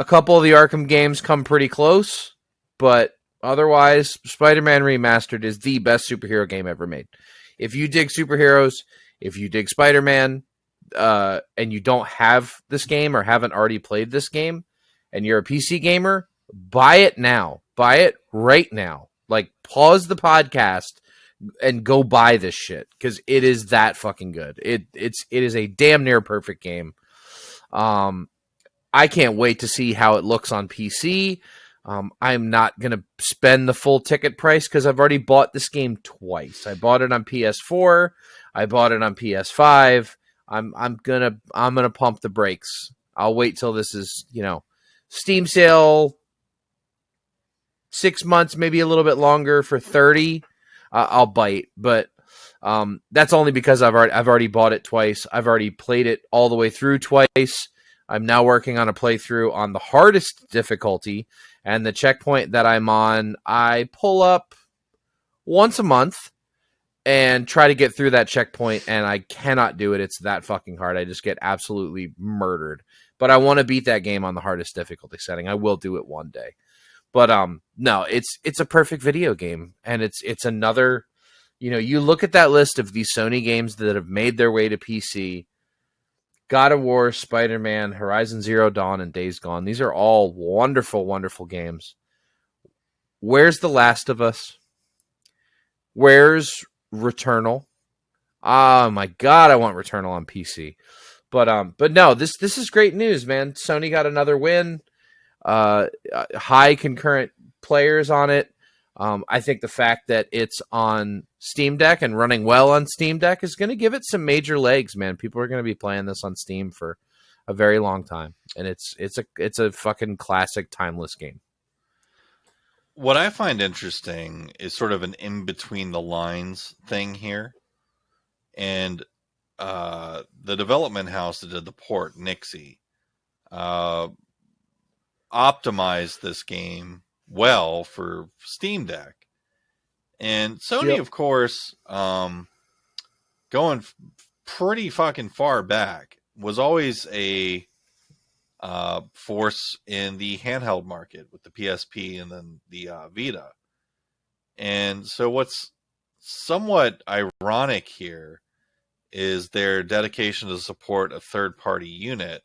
couple of the Arkham games come pretty close, but otherwise, Spider-Man Remastered is the best superhero game ever made. If you dig superheroes, if you dig Spider-Man, and you don't have this game or haven't already played this game, and you're a PC gamer, buy it now. Buy it right now. Like, pause the podcast and go buy this shit, because it is that fucking good. It is a damn near perfect game. I can't wait to see how it looks on PC. I'm not going to spend the full ticket price because I've already bought this game twice. I bought it on PS4. I bought it on PS5. I'm gonna pump the brakes. I'll wait till this is, Steam sale, 6 months, maybe a little bit longer for 30. I'll bite, but that's only because I've already bought it twice. I've already played it all the way through twice. I'm now working on a playthrough on the hardest difficulty, and the checkpoint that I'm on, I pull up once a month and try to get through that checkpoint, and I cannot do it. It's that fucking hard. I just get absolutely murdered. But I want to beat that game on the hardest difficulty setting. I will do it one day. But no, it's a perfect video game, and it's another, you look at that list of these Sony games that have made their way to PC. God of War, Spider-Man, Horizon Zero Dawn, and Days Gone. These are all wonderful, wonderful games. Where's The Last of Us? Where's Returnal? Oh my God, I want Returnal on PC. But no, this is great news, man. Sony got another win. High concurrent players on it. I think the fact that it's on Steam Deck and running well on Steam Deck is going to give it some major legs, man. People are going to be playing this on Steam for a very long time, and it's a fucking classic, timeless game. What I find interesting is sort of an in between the lines thing here, and the development house that did the port, Nixie, optimized this game well for Steam Deck. And Sony, Yep. of course, going pretty fucking far back, was always a force in the handheld market with the PSP and then the Vita. And so what's somewhat ironic here is their dedication to support a third-party unit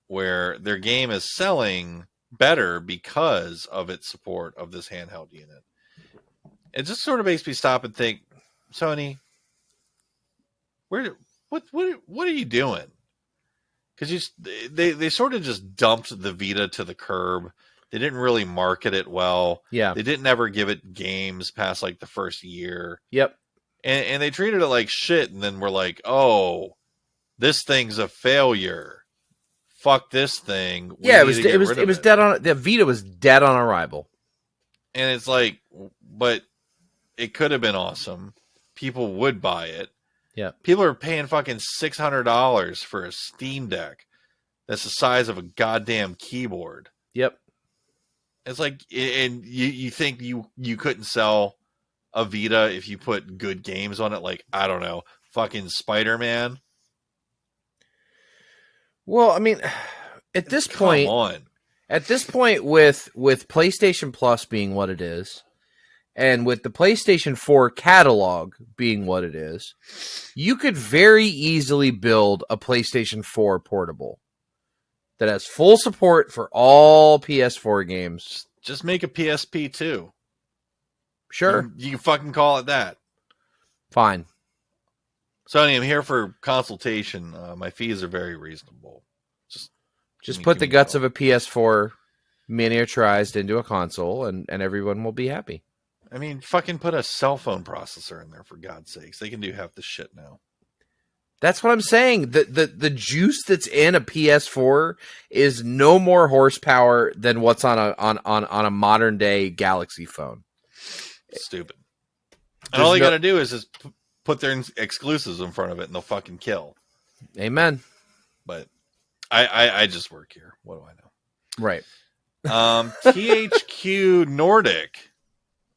where their game is selling better because of its support of this handheld unit. It just sort of makes me stop and think, Sony, what are you doing? Because they sort of just dumped the Vita to the curb. They didn't really market it well. Yeah. They didn't ever give it games past like the first year. Yep. And they treated it like shit, and then we're like, oh, this thing's a failure. Fuck this thing. Yeah, it was dead on. The Vita was dead on arrival. And it's like, but it could have been awesome. People would buy it. Yeah. People are paying fucking $600 for a Steam Deck that's the size of a goddamn keyboard. Yep. It's like, and you think you couldn't sell a Vita if you put good games on it, like, I don't know, fucking Spiderman. Well, I mean, at this point, with PlayStation Plus being what it is, and with the PlayStation 4 catalog being what it is, you could very easily build a PlayStation 4 portable that has full support for all PS4 games. Just make a PSP too. Sure. You can fucking call it that. Fine. Sony, I'm here for consultation. My fees are very reasonable. Just put the guts of a PS4 miniaturized into a console, and everyone will be happy. I mean, fucking put a cell phone processor in there, for God's sakes. They can do half the shit now. That's what I'm saying. The juice that's in a PS4 is no more horsepower than what's on a modern day Galaxy phone. Stupid. And all they got to do is just put their exclusives in front of it, and they'll fucking kill. Amen. But I just work here. What do I know? Right. THQ Nordic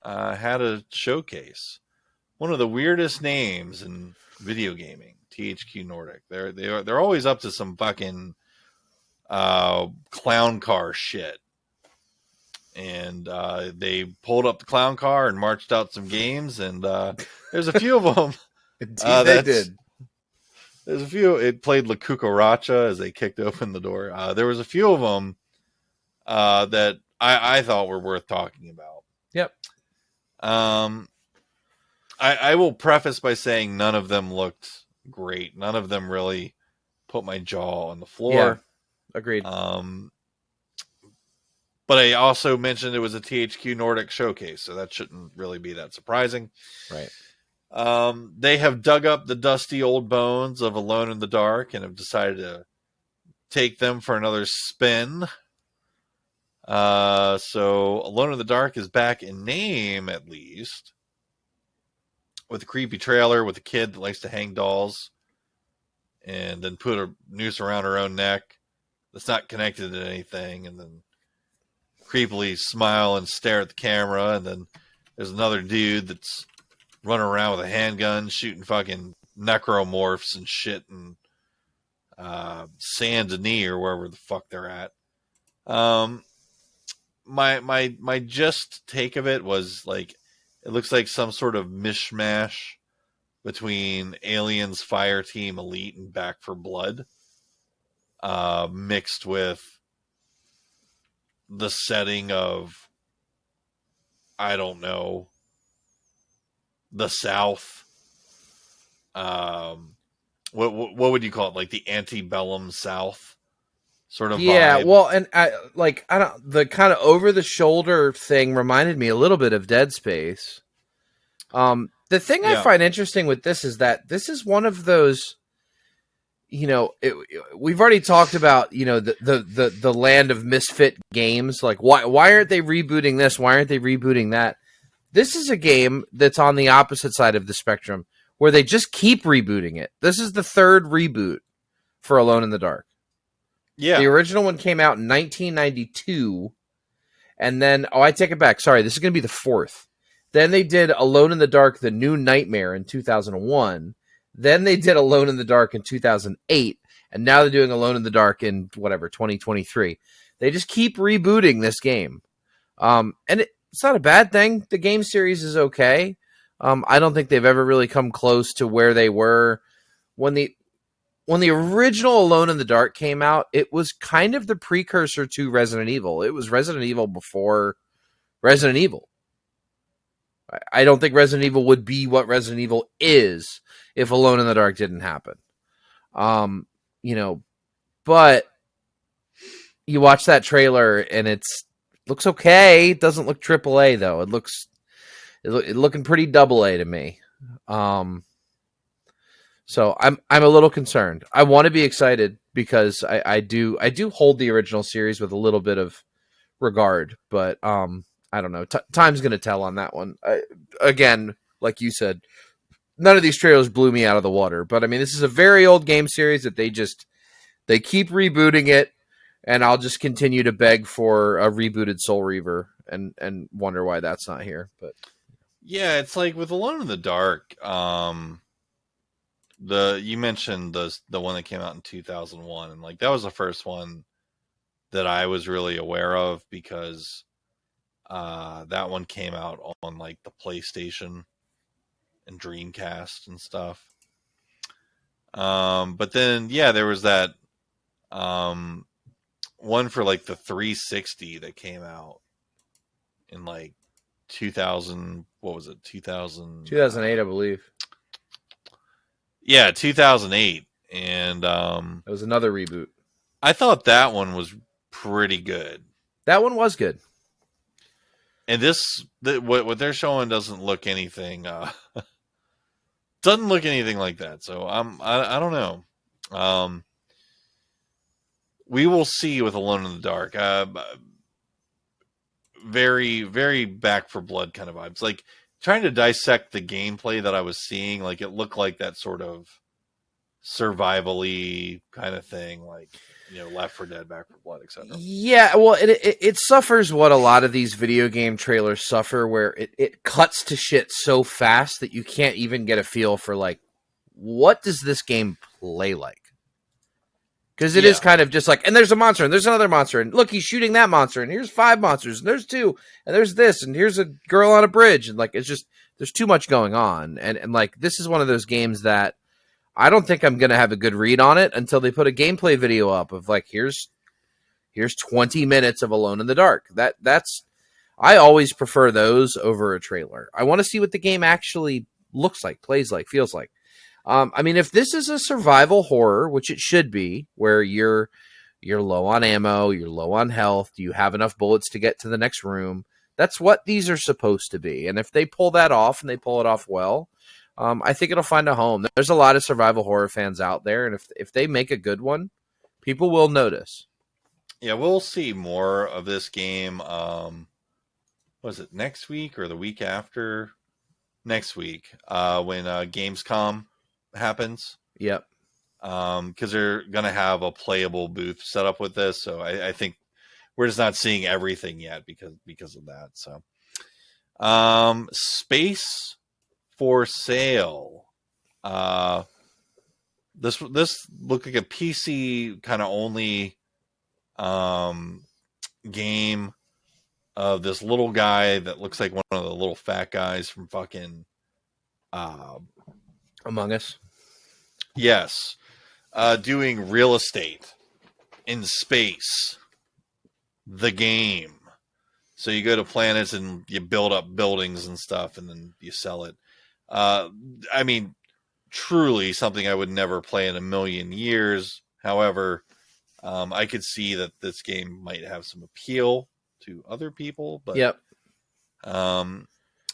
had a showcase. One of the weirdest names in video gaming. THQ Nordic. They're always up to some fucking clown car shit. And they pulled up the clown car and marched out some games. And there's a few of them. Indeed, they did. There's a few. It played La Cucaracha as they kicked open the door. There was a few of them that I thought were worth talking about. Yep. I will preface by saying none of them looked great. None of them really put my jaw on the floor. Yeah, agreed. But I also mentioned it was a THQ Nordic showcase, so that shouldn't really be that surprising. Right. They have dug up the dusty old bones of Alone in the Dark and have decided to take them for another spin. So Alone in the Dark is back in name, at least, with a creepy trailer with a kid that likes to hang dolls and then put a noose around her own neck that's not connected to anything, and then creepily smile and stare at the camera. And then there's another dude that's running around with a handgun shooting fucking necromorphs and shit in Saint Denis or wherever the fuck they're at. My just take of it was like, it looks like some sort of mishmash between Aliens Fireteam Elite and Back for Blood, mixed with the setting of, I don't know, the South. What would you call it? Like the antebellum South sort of vibe. Well, and the kind of over the shoulder thing reminded me a little bit of Dead Space. The thing I find interesting with this is that this is one of those, we've already talked about, the land of misfit games. Like, why aren't they rebooting this? Why aren't they rebooting that? This is a game that's on the opposite side of the spectrum, where they just keep rebooting it. This is the third reboot for Alone in the Dark. Yeah. The original one came out in 1992, and then, I take it back. Sorry, this is going to be the fourth. Then they did Alone in the Dark, The New Nightmare in 2001. Then they did Alone in the Dark in 2008, and now they're doing Alone in the Dark in 2023. They just keep rebooting this game. And it's not a bad thing. The game series is okay. I don't think they've ever really come close to where they were when the original Alone in the Dark came out. It was kind of the precursor to Resident Evil. It was Resident Evil before Resident Evil. I don't think Resident Evil would be what Resident Evil is if Alone in the Dark didn't happen. But you watch that trailer and it looks okay. It doesn't look AAA though. It looking pretty AA to me. So I'm a little concerned. I want to be excited because I do hold the original series with a little bit of regard, but I don't know. Time's going to tell on that one. Again, like you said, none of these trailers blew me out of the water. But, I mean, this is a very old game series that they keep rebooting it, and I'll just continue to beg for a rebooted Soul Reaver and wonder why that's not here. But yeah, it's like with Alone in the Dark, you mentioned the one that came out in 2001, and like that was the first one that I was really aware of because that one came out on like the PlayStation and Dreamcast and stuff. But then, there was that one for like the 360 that came out in like 2000. What was it? 2008, I believe. Yeah, 2008, and it was another reboot. I thought that one was pretty good. That one was good. And what they're showing doesn't look anything like that. So I don't know. We will see with Alone in the Dark. Very, very Back for Blood kind of vibes. Like trying to dissect the gameplay that I was seeing, like it looked like that sort of survival-y kind of thing, like, Left 4 Dead, Back 4 Blood, etc. Yeah, well, it suffers what a lot of these video game trailers suffer, where it cuts to shit so fast that you can't even get a feel for, like, what does this game play like? Because it is kind of just like, and there's a monster, and there's another monster, and look, he's shooting that monster, and here's 5 monsters, and there's 2, and there's this, and here's a girl on a bridge, and like, it's just, there's too much going on, and like, this is one of those games that I don't think I'm going to have a good read on it until they put a gameplay video up of like, here's 20 minutes of Alone in the Dark. That's I always prefer those over a trailer. I want to see what the game actually looks like, plays like, feels like. I mean, if this is a survival horror, which it should be, where you're low on ammo, you're low on health, you have enough bullets to get to the next room, that's what these are supposed to be. And if they pull that off, and they pull it off well, I think it'll find a home. There's a lot of survival horror fans out there, and if they make a good one, people will notice. Yeah, we'll see more of this game. Was it next week or the week after? Next week, when Gamescom happens. Yep. Because they're gonna have a playable booth set up with this, so I think we're just not seeing everything yet because of that. So, Space for Sale. This looked like a PC kind of only game of this little guy that looks like one of the little fat guys from fucking Among Us. Yes. Doing real estate in space. The game. So you go to planets and you build up buildings and stuff, and then you sell it. I mean, truly something I would never play in a million years. However, I could see that this game might have some appeal to other people. But yep.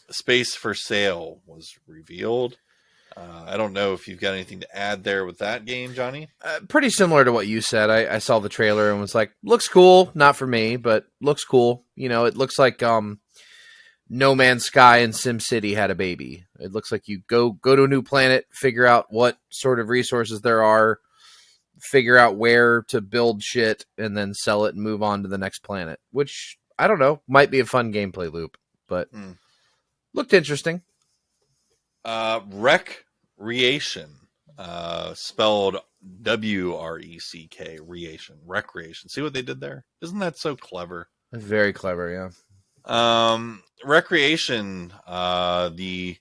Space for Sale was revealed. I don't know if you've got anything to add there with that game, Johnny. Pretty similar to what you said. I saw the trailer and was like, looks cool. Not for me, but looks cool. It looks like No Man's Sky and SimCity had a baby. It looks like you go to a new planet, figure out what sort of resources there are, figure out where to build shit, and then sell it and move on to the next planet. Which, I don't know, might be a fun gameplay loop, but looked interesting. Recreation, spelled W-R-E-C-K, Recreation. See what they did there? Isn't that so clever? Very clever, yeah. Recreation, the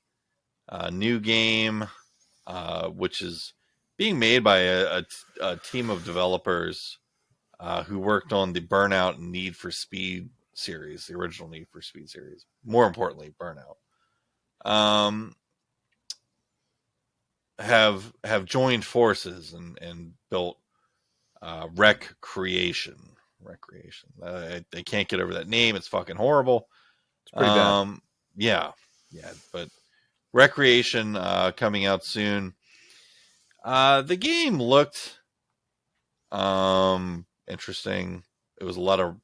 new game, which is being made by a team of developers who worked on the Burnout and Need for Speed series, the original Need for Speed series. More importantly, Burnout. Have joined forces and built Recreation. I can't get over that name. It's fucking horrible. It's pretty bad. Yeah, but Recreation coming out soon. The game looked interesting. It was a lot of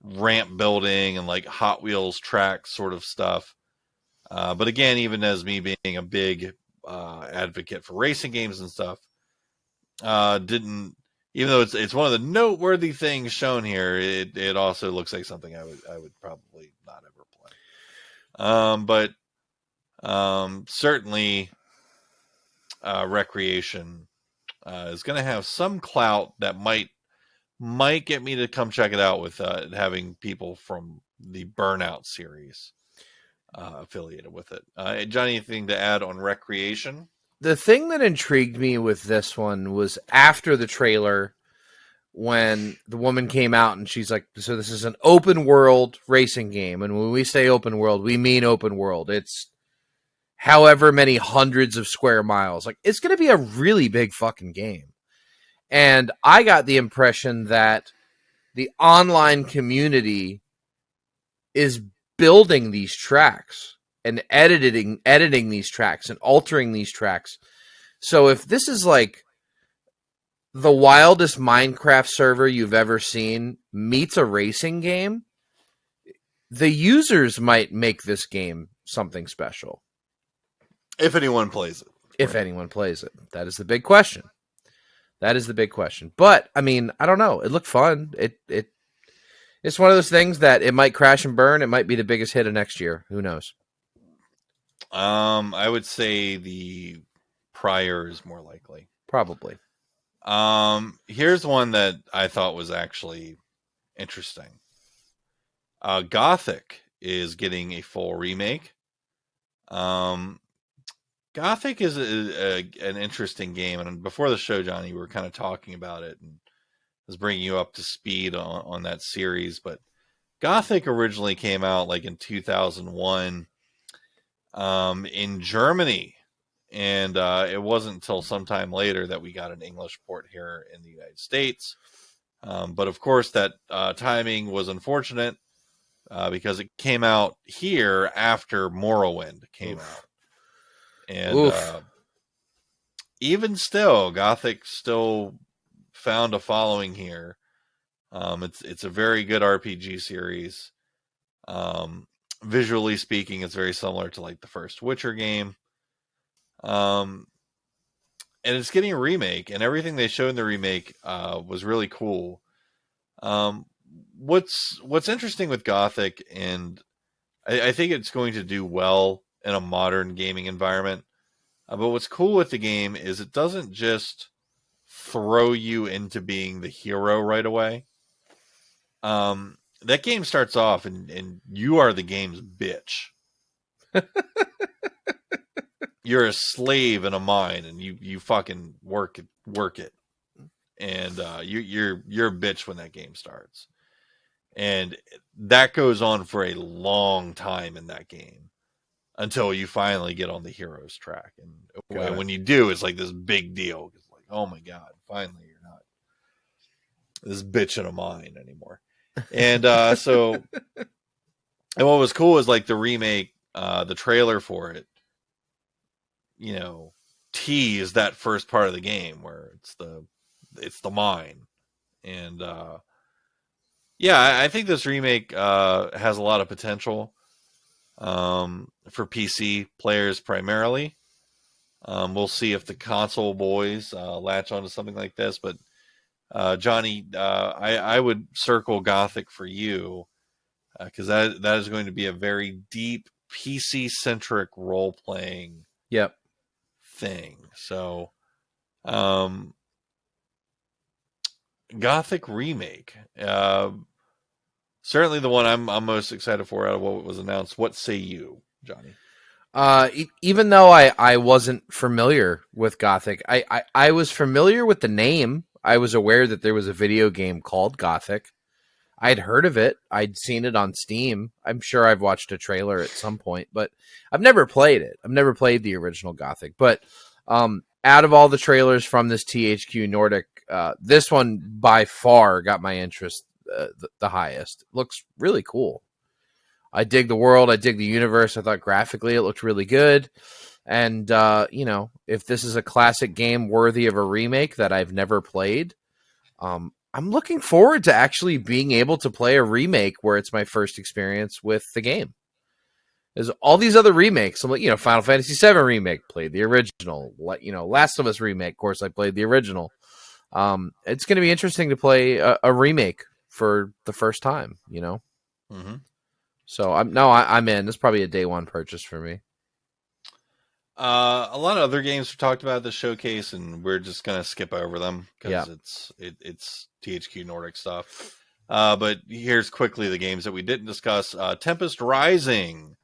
ramp building and like Hot Wheels track sort of stuff. But again, even as me being a big advocate for racing games and stuff, even though it's one of the noteworthy things shown here, it also looks like something I would probably not ever play. But certainly Recreation is going to have some clout that might get me to come check it out with having people from the Burnout series affiliated with it. Johnny, anything to add on Recreation? The thing that intrigued me with this one was after the trailer, when the woman came out and she's like, so this is an open world racing game. And when we say open world, we mean open world. It's however many hundreds of square miles. Like, it's going to be a really big fucking game. And I got the impression that the online community is building these tracks and editing these tracks and altering these tracks. So if this is like the wildest Minecraft server you've ever seen meets a racing game, the users might make this game something special. If anyone plays it. If anyone plays it. That is the big question. That is the big question. But I mean, I don't know. It looked fun. It's one of those things that it might crash and burn. It might be the biggest hit of next year. Who knows? I would say the prior is more likely. Probably. Here's one that I thought was actually interesting. Gothic is getting a full remake. Gothic is an interesting game, and before the show, Johnny, we were kind of talking about it and was bringing you up to speed on that series. But Gothic originally came out like in 2001 in Germany, and it wasn't until sometime later that we got an English port here in the United States. But of course, that timing was unfortunate because it came out here after Morrowind came out. And even still, Gothic still found a following here. It's a very good RPG series. Visually speaking, it's very similar to like the first Witcher game. And it's getting a remake, and everything they showed in the remake was really cool. What's interesting with Gothic, and I think it's going to do well in a modern gaming environment. But what's cool with the game is it doesn't just throw you into being the hero right away. That game starts off and you are the game's bitch. You're a slave in a mine, and you fucking work it. And you're a bitch when that game starts. And that goes on for a long time in that game until you finally get on the hero's track. And when you do, it's like this big deal. It's like, oh my God, finally you're not this bitch in a mine anymore. And and what was cool is like the remake, the trailer for it, teased that first part of the game where it's the mine. And I think this remake has a lot of potential for PC players primarily. We'll see if the console boys latch onto something like this. But Johnny, I would circle Gothic for you because that is going to be a very deep PC-centric role-playing thing. So Gothic Remake. Certainly the one I'm most excited for out of what was announced. What say you, Johnny? Even though I wasn't familiar with Gothic, I was familiar with the name. I was aware that there was a video game called Gothic. I'd heard of it. I'd seen it on Steam. I'm sure I've watched a trailer at some point, but I've never played it. I've never played the original Gothic. But out of all the trailers from this THQ Nordic, this one by far got my interest the highest. It looks really cool. I dig the world. I dig the universe. I thought graphically it looked really good. And, if this is a classic game worthy of a remake that I've never played, I'm looking forward to actually being able to play a remake where it's my first experience with the game. There's all these other remakes. I'm like, Final Fantasy VII remake, played the original. Last of Us remake, of course, I played the original. It's going to be interesting to play a remake for the first time, Mm-hmm. So I'm in. This is probably a day one purchase for me. A lot of other games were talked about at the showcase, and we're just gonna skip over them because it's THQ Nordic stuff. But here's quickly the games that we didn't discuss: Tempest Rising,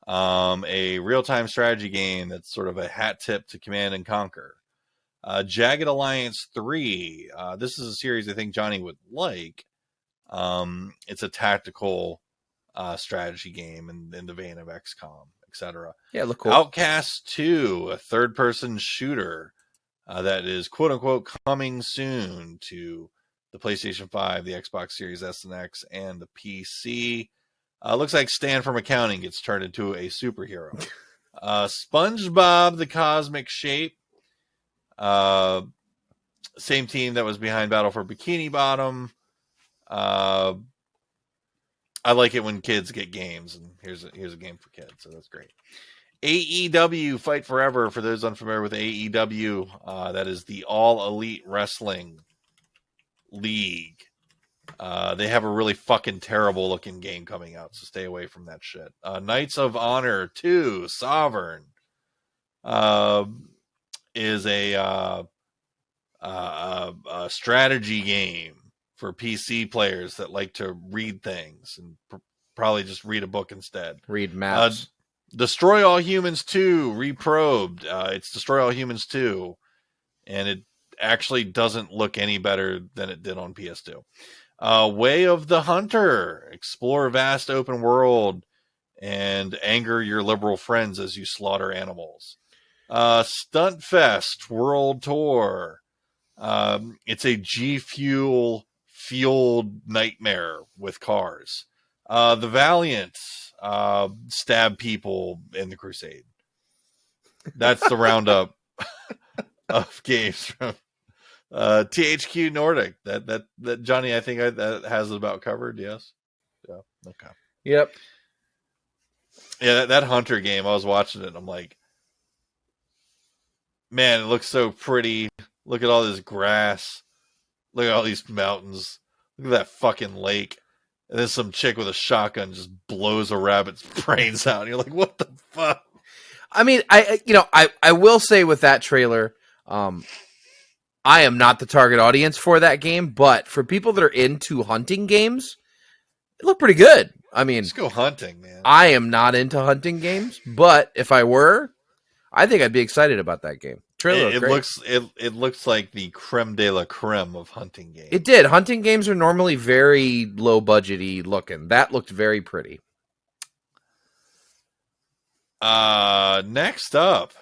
a real-time strategy game that's sort of a hat tip to Command and Conquer. Jagged Alliance 3. This is a series I think Johnny would like. It's a tactical strategy game in the vein of XCOM, etc. Yeah, look cool. Outcast 2, a third-person shooter that is quote-unquote coming soon to the PlayStation 5, the Xbox Series S and X, and the PC. Looks like Stan from accounting gets turned into a superhero. SpongeBob the Cosmic Shape. Same team that was behind Battle for Bikini Bottom. I like it when kids get games, and here's a game for kids, so that's great. AEW Fight Forever. For those unfamiliar with AEW, that is the All Elite Wrestling League. They have a really fucking terrible looking game coming out, so stay away from that shit. Knights of Honor 2 Sovereign is a strategy game for PC players that like to read things and probably just read a book instead. Read maps. Destroy All Humans 2 Reprobed. It's Destroy All Humans 2, and it actually doesn't look any better than it did on PS2. Way of the Hunter. Explore a vast open world and anger your liberal friends as you slaughter animals. Stuntfest World Tour. It's a G Fuel fueled nightmare with cars. The Valiant. Stab people in the Crusade. That's the roundup of games from THQ Nordic. That Johnny, I think that has it about covered. Yes. Yeah. Okay. Yep. Yeah, that Hunter game. I was watching it. And I'm like, man, it looks so pretty. Look at all this grass. Look at all these mountains. Look at that fucking lake. And then some chick with a shotgun just blows a rabbit's brains out. And you're like, what the fuck? I mean, I will say with that trailer, I am not the target audience for that game, but for people that are into hunting games, it looked pretty good. I mean, just go hunting, man. I am not into hunting games, but if I were, I think I'd be excited about that game. Trailer it looks like the creme de la creme of hunting games. It did. Hunting games are normally very low budgety looking. That looked very pretty. Next up,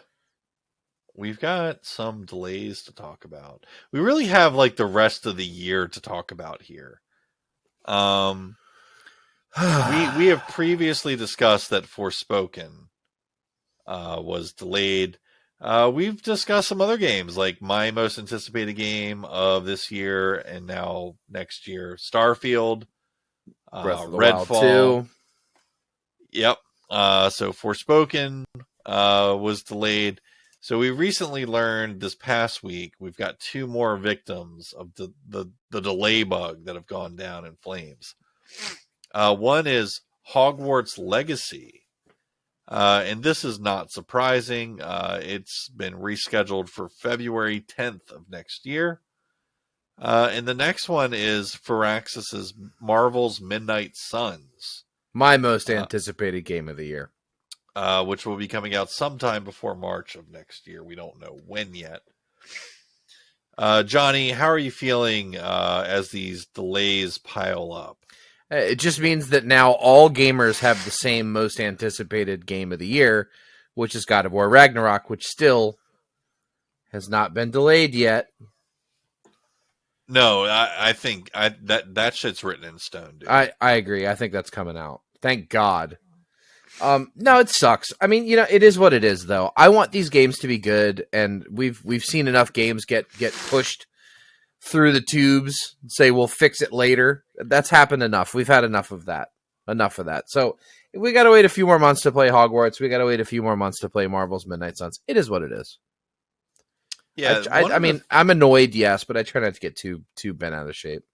we've got some delays to talk about. We really have like the rest of the year to talk about here. We have previously discussed that Forspoken was delayed. We've discussed some other games, like my most anticipated game of this year and now next year, Starfield, Breath of the Redfall. Wild 2. Yep. So Forspoken was delayed. So we recently learned this past week we've got 2 more victims of the delay bug that have gone down in flames. One is Hogwarts Legacy. And this is not surprising. It's been rescheduled for February 10th of next year. And the next one is Firaxis's Marvel's Midnight Suns. My most anticipated game of the year. Which will be coming out sometime before March of next year. We don't know when yet. Johnny, how are you feeling as these delays pile up? It just means that now all gamers have the same most anticipated game of the year, which is God of War Ragnarok, which still has not been delayed yet. No, I think that shit's written in stone, dude. I agree. I think that's coming out. Thank God. No, it sucks. I mean, it is what it is, though. I want these games to be good, and we've seen enough games get pushed through the tubes, say we'll fix it later. That's happened enough. We've had enough of that. So we got to wait a few more months to play Hogwarts. We got to wait a few more months to play Marvel's Midnight Suns. It is what it is. Yeah, I mean, I'm annoyed, yes, but I try not to get too bent out of shape.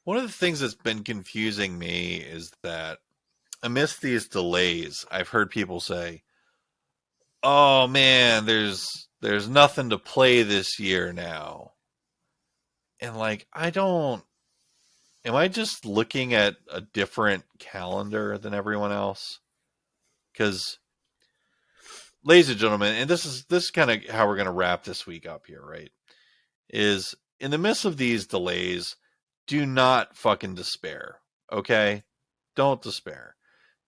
One of the things that's been confusing me is that amidst these delays, I've heard people say, "Oh man, there's nothing to play this year now." And like, am I just looking at a different calendar than everyone else? Because, ladies and gentlemen, and this is kind of how we're going to wrap this week up here, right? Is in the midst of these delays, do not fucking despair, okay? Don't despair.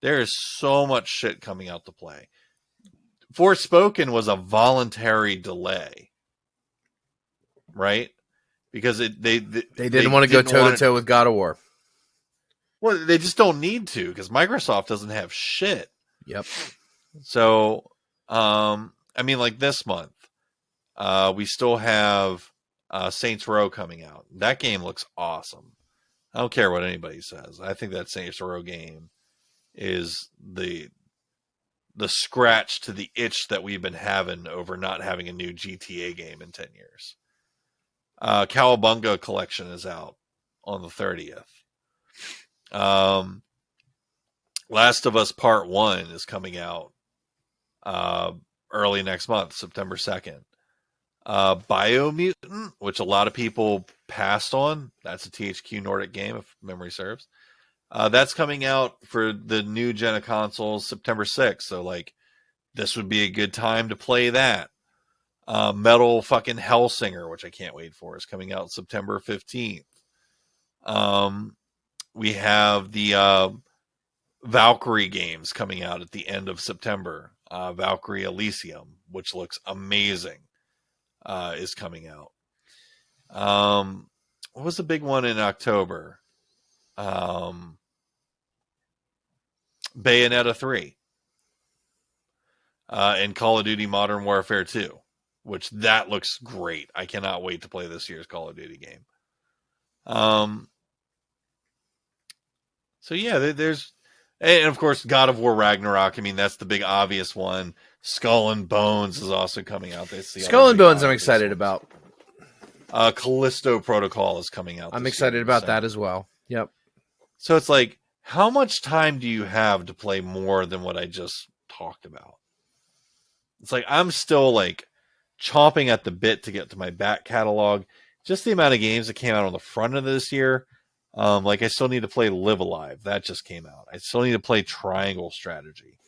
There is so much shit coming out to play. Forspoken was a voluntary delay, right? Because they didn't want to go toe to toe with God of War. Well, they just don't need to because Microsoft doesn't have shit. Yep. So, I mean, like this month, we still have Saints Row coming out. That game looks awesome. I don't care what anybody says. I think that Saints Row game is the the scratch to the itch that we've been having over not having a new GTA game in 10 years. Cowabunga Collection is out on the 30th. Last of Us Part 1 is coming out early next month, September 2nd. Biomutant, which a lot of people passed on. That's a THQ Nordic game, if memory serves. That's coming out for the new gen of consoles September 6th. So, like, this would be a good time to play that. Metal fucking Hellsinger, which I can't wait for, is coming out September 15th. We have the Valkyrie games coming out at the end of September. Valkyrie Elysium, which looks amazing, is coming out. What was the big one in October? Bayonetta 3. And Call of Duty Modern Warfare 2, which that looks great. I cannot wait to play this year's Call of Duty game. So yeah, there's, and of course, God of War Ragnarok. I mean, that's the big obvious one. Skull and Bones is also coming out. Skull and Bones I'm excited about. Callisto Protocol is coming out. I'm excited about that as well. Yep. So it's like, how much time do you have to play more than what I just talked about? It's like, I'm still like chomping at the bit to get to my back catalog. Just the amount of games that came out on the front of this year. Like, I still need to play Live Alive. That just came out. I still need to play Triangle Strategy.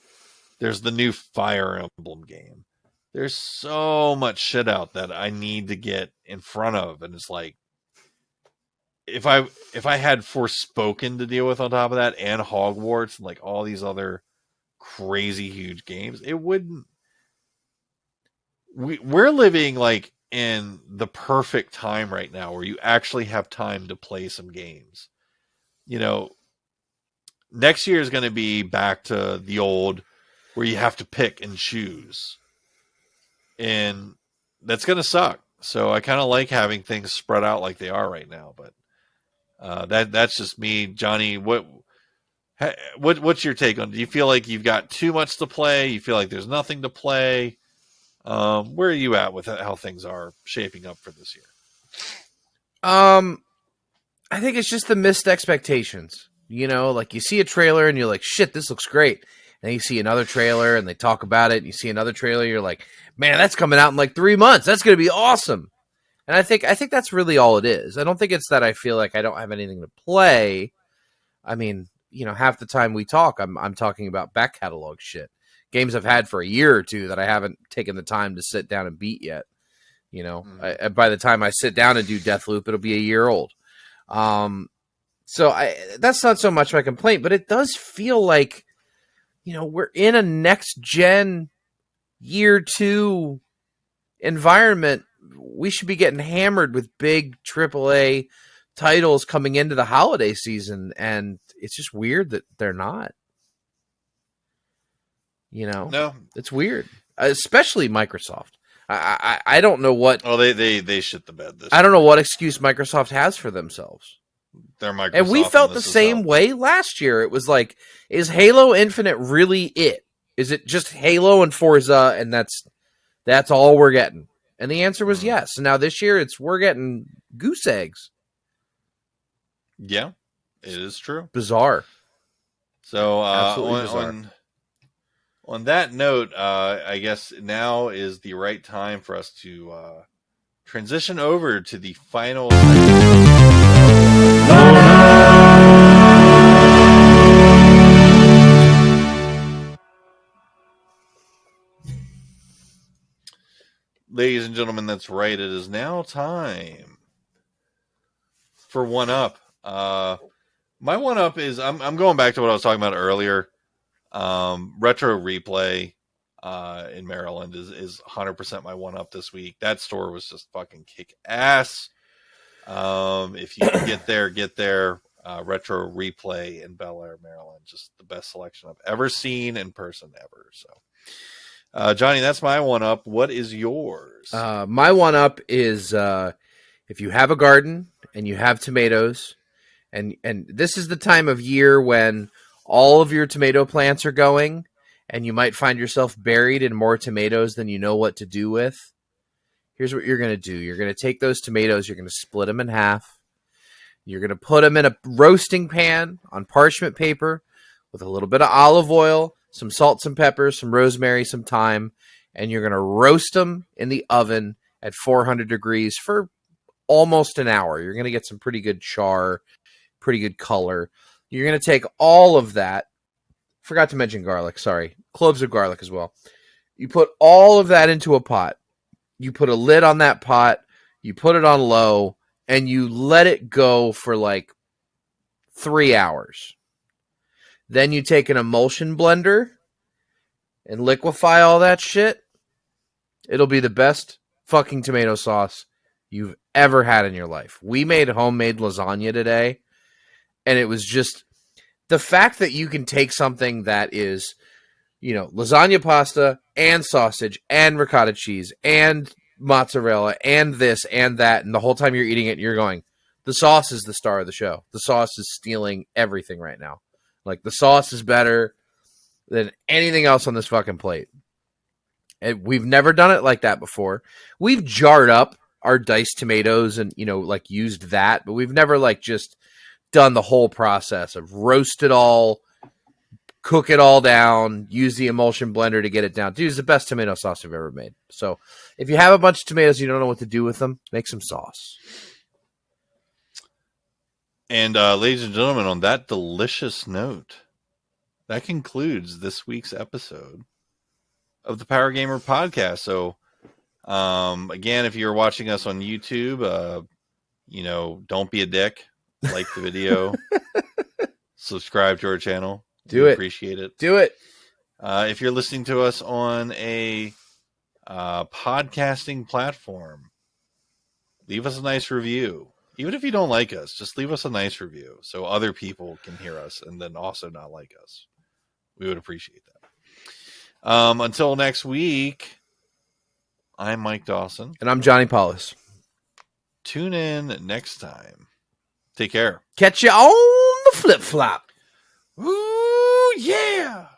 There's the new Fire Emblem game. There's so much shit out that I need to get in front of. And it's like, if I had Forspoken to deal with on top of that, and Hogwarts, and like all these other crazy huge games, it wouldn't. We're living like in the perfect time right now where you actually have time to play some games. You know, next year is going to be back to the old where you have to pick and choose. And that's going to suck. So I kind of like having things spread out like they are right now. But that's just me. Johnny, what's your take on it? Do you feel like you've got too much to play? You feel like there's nothing to play? Where are you at with how things are shaping up for this year? I think it's just the missed expectations. You know, like you see a trailer and you're like, shit, this looks great. And then you see another trailer and they talk about it. And you see another trailer, you're like, man, that's coming out in like 3 months. That's going to be awesome. And I think that's really all it is. I don't think it's that I feel like I don't have anything to play. I mean, you know, half the time we talk, I'm talking about back catalog shit. Games I've had for a year or two that I haven't taken the time to sit down and beat yet. You know, by the time I sit down and do Deathloop, it'll be a year old. So that's not so much my complaint, but it does feel like, you know, we're in a next gen year 2 environment. We should be getting hammered with big AAA titles coming into the holiday season. And it's just weird that they're not. You know, no, it's weird, especially Microsoft. I don't know what. Oh, they shit the bed. I don't know what excuse Microsoft has for themselves. They're Microsoft, and we felt the same way last year. It was like, is Halo Infinite really it? Is it just Halo and Forza, and that's all we're getting? And the answer was yes. And now this year, we're getting goose eggs. Yeah, it is true. Bizarre. So bizarre. On that note, I guess now is the right time for us to transition over to the final Ladies and gentlemen, that's right. It is now time for One Up. My One Up is I'm going back to what I was talking about earlier. Retro Replay in Maryland is 100% my One Up this week. That store was just fucking kick ass. If you can get there. Retro Replay in Bel Air, Maryland, just the best selection I've ever seen in person ever. So, Johnny, that's my One Up. What is yours? My One Up is if you have a garden and you have tomatoes, and this is the time of year when all of your tomato plants are going, and you might find yourself buried in more tomatoes than you know what to do with, here's what you're going to do. You're going to take those tomatoes, you're going to split them in half. You're going to put them in a roasting pan on parchment paper with a little bit of olive oil, some salt, some pepper, some rosemary, some thyme, and you're going to roast them in the oven at 400 degrees for almost an hour. You're going to get some pretty good char, pretty good color. You're going to take all of that. Forgot to mention garlic. Sorry. Cloves of garlic as well. You put all of that into a pot. You put a lid on that pot. You put it on low, and you let it go for like 3 hours. Then you take an emulsion blender and liquefy all that shit. It'll be the best fucking tomato sauce you've ever had in your life. We made homemade lasagna today, and it was just the fact that you can take something that is, lasagna pasta and sausage and ricotta cheese and mozzarella and this and that, and the whole time you're eating it, you're going, the sauce is the star of the show. The sauce is stealing everything right now. Like, the sauce is better than anything else on this fucking plate. And we've never done it like that before. We've jarred up our diced tomatoes and, used that, but we've never, just done the whole process of roast it all, cook it all down, use the emulsion blender to get it down. Dude, it's the best tomato sauce I've ever made. So if you have a bunch of tomatoes, you don't know what to do with them, make some sauce. And ladies and gentlemen, on that delicious note, that concludes this week's episode of the Power Gamer Podcast. So, again, if you're watching us on YouTube, don't be a dick. Like the video. Subscribe to our channel. Do it. Appreciate it. Do it. If you're listening to us on a podcasting platform, leave us a nice review. Even if you don't like us, just leave us a nice review so other people can hear us and then also not like us. We would appreciate that. Until next week, I'm Mike Dawson. And I'm Johnny Paulus. Tune in next time. Take care. Catch you on the flip-flop. Ooh, yeah!